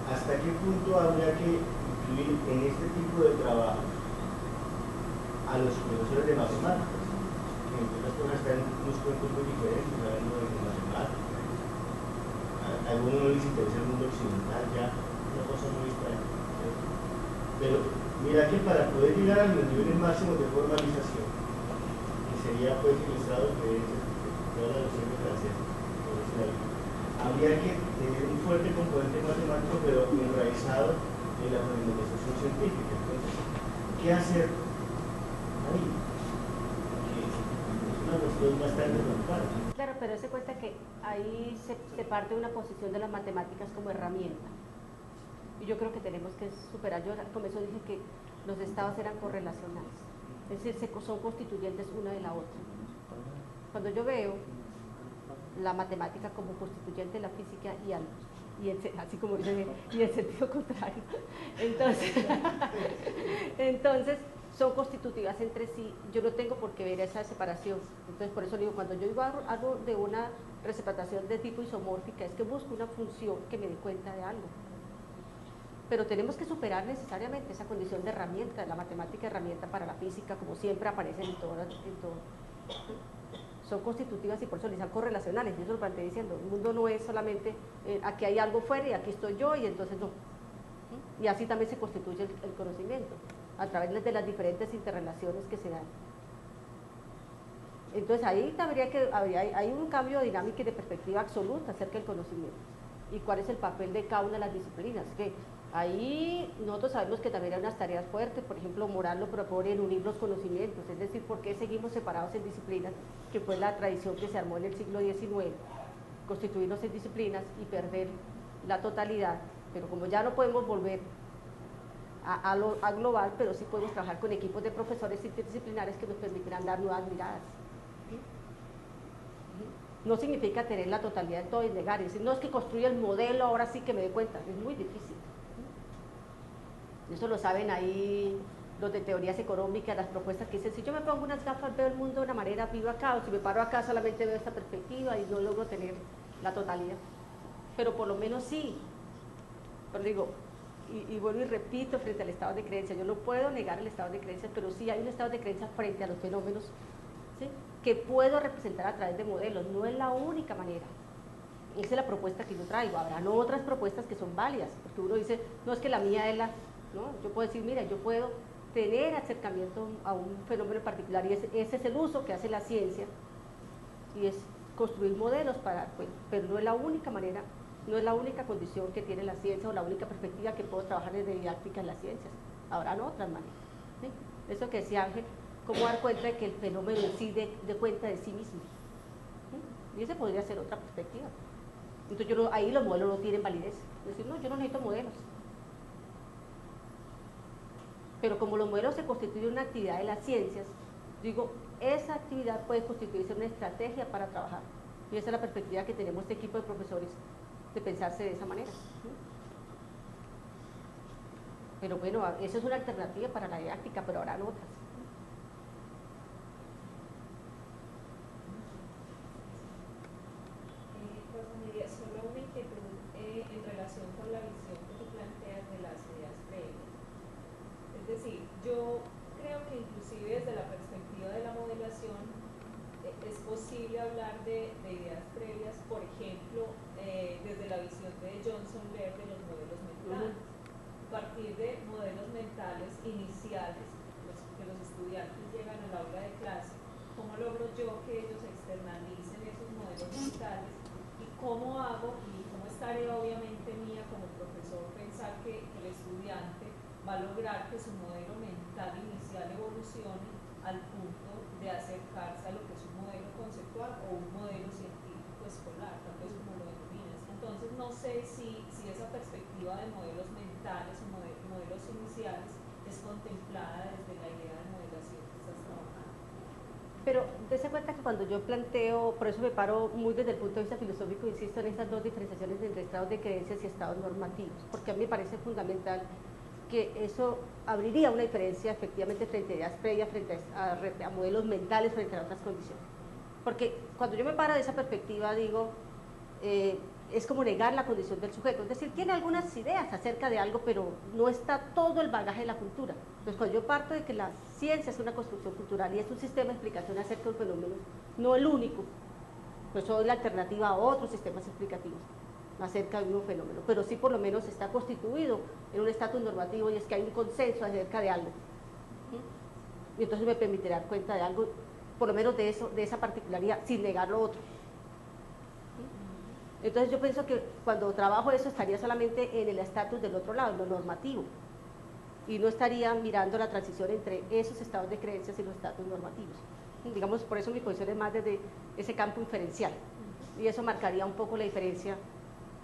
[SPEAKER 5] ¿hasta qué punto habría que incluir en este tipo de trabajo a los profesores de matemáticas? Que entre otras cosas están unos cuentos muy diferentes, hablando de matemáticas. A algunos no les interesa el mundo occidental, ya, una cosa muy extraña. Pero mira que para poder llegar a los niveles máximos de formalización, que sería pues el estado de toda la noción de francés, habría que tener un fuerte componente matemático, pero enraizado en la formalización científica. Entonces, ¿qué hacer ahí? Porque es una cuestión bastante preocupante.
[SPEAKER 2] Claro, pero se cuenta que ahí se parte de una posición de las matemáticas como herramienta. Y yo creo que tenemos que superar, yo como eso dije que los estados eran correlacionales, es decir, son constituyentes una de la otra. Cuando yo veo la matemática como constituyente de la física así como dice, y en sentido contrario, entonces son constitutivas entre sí, yo no tengo por qué ver esa separación. Entonces por eso digo, cuando yo hago de una representación de tipo isomórfica, es que busco una función que me dé cuenta de algo. Pero tenemos que superar necesariamente esa condición de herramienta, de la matemática herramienta para la física, como siempre aparecen en todo. Son constitutivas y por eso les dan correlacionales, y eso lo planteé diciendo, el mundo no es solamente aquí hay algo fuera y aquí estoy yo y entonces no. Y así también se constituye el conocimiento, a través de las diferentes interrelaciones que se dan. Entonces ahí hay un cambio de dinámica y de perspectiva absoluta acerca del conocimiento. ¿Y cuál es el papel de cada una de las disciplinas? Que ahí nosotros sabemos que también hay unas tareas fuertes, por ejemplo, Moral lo propone en unir los conocimientos, es decir, ¿por qué seguimos separados en disciplinas? Que fue la tradición que se armó en el siglo XIX, constituirnos en disciplinas y perder la totalidad, pero como ya no podemos volver a global, pero sí podemos trabajar con equipos de profesores interdisciplinares que nos permitirán dar nuevas miradas. No significa tener la totalidad de todo y negar, y decir, no es que construya el modelo, ahora sí que me dé cuenta, es muy difícil. Eso lo saben ahí los de teorías económicas, las propuestas que dicen, si yo me pongo unas gafas veo el mundo de una manera, vivo acá, o si me paro acá solamente veo esta perspectiva y no logro tener la totalidad. Pero por lo menos sí, pero digo, y vuelvo y repito frente al estado de creencia, yo no puedo negar el estado de creencia, pero sí hay un estado de creencia frente a los fenómenos, ¿sí?, que puedo representar a través de modelos, no es la única manera. Esa es la propuesta que yo traigo. Habrán otras propuestas que son válidas, porque uno dice, no es que la mía es la, ¿no? Yo puedo decir, mira, yo puedo tener acercamiento a un fenómeno particular y ese es el uso que hace la ciencia, y es construir modelos para dar cuenta, pero no es la única manera, no es la única condición que tiene la ciencia o la única perspectiva que puedo trabajar desde didáctica en las ciencias. Habrán otras maneras, ¿sí? Eso que decía Ángel, cómo dar cuenta de que el fenómeno en sí dé cuenta de sí mismo, ¿sí? Y esa podría ser otra perspectiva. Entonces ahí los modelos no tienen validez, es decir, no, yo no necesito modelos. Pero como los modelos se constituyen una actividad de las ciencias, digo, esa actividad puede constituirse una estrategia para trabajar. Y esa es la perspectiva que tenemos este equipo de profesores, de pensarse de esa manera. Pero bueno, esa es una alternativa para la didáctica, pero habrán otras.
[SPEAKER 6] Solo una inquietud en relación con la visión que tú planteas de las ideas previas. Es decir, yo creo que inclusive desde la perspectiva de la modelación es posible hablar de ideas previas, por ejemplo, iniciales que los estudiantes llegan al aula de clase, ¿cómo logro yo que ellos externalicen esos modelos mentales? ¿Y cómo hago, y cómo es tarea obviamente mía como profesor, pensar que el estudiante va a lograr que su modelo mental inicial evolucione al punto de acercarse a lo que es un modelo conceptual o un modelo científico escolar, tal vez como lo denominas? Entonces no sé si esa perspectiva de modelos mentales o modelos iniciales es contemplada desde la idea de modelación que estás trabajando.
[SPEAKER 2] Pero dése cuenta que cuando yo planteo, por eso me paro muy desde el punto de vista filosófico, insisto en estas dos diferenciaciones entre estados de creencias y estados normativos, porque a mí me parece fundamental que eso abriría una diferencia efectivamente frente a ideas previas, frente a modelos mentales, frente a otras condiciones. Porque cuando yo me paro de esa perspectiva, digo, es como negar la condición del sujeto, es decir, tiene algunas ideas acerca de algo, pero no está todo el bagaje de la cultura. Entonces, cuando yo parto de que la ciencia es una construcción cultural y es un sistema de explicación acerca de un fenómeno, no el único, pues soy la alternativa a otros sistemas explicativos acerca de un fenómeno, pero sí por lo menos está constituido en un estatus normativo, y es que hay un consenso acerca de algo, ¿sí? Y entonces me permitirá dar cuenta de algo, por lo menos de eso, de esa particularidad, sin negar lo otro. ¿Sí? Entonces yo pienso que cuando trabajo eso estaría solamente en el estatus del otro lado, en lo normativo, y no estaría mirando la transición entre esos estados de creencias y los estatus normativos. Digamos, por eso mi posición es más desde ese campo inferencial, y eso marcaría un poco la diferencia,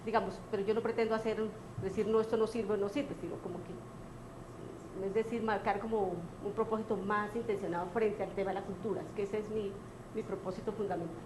[SPEAKER 2] digamos, pero yo no pretendo decir no, esto no sirve o no sirve, sino como que, es decir, marcar como un propósito más intencionado frente al tema de la cultura, es que ese es mi propósito fundamental.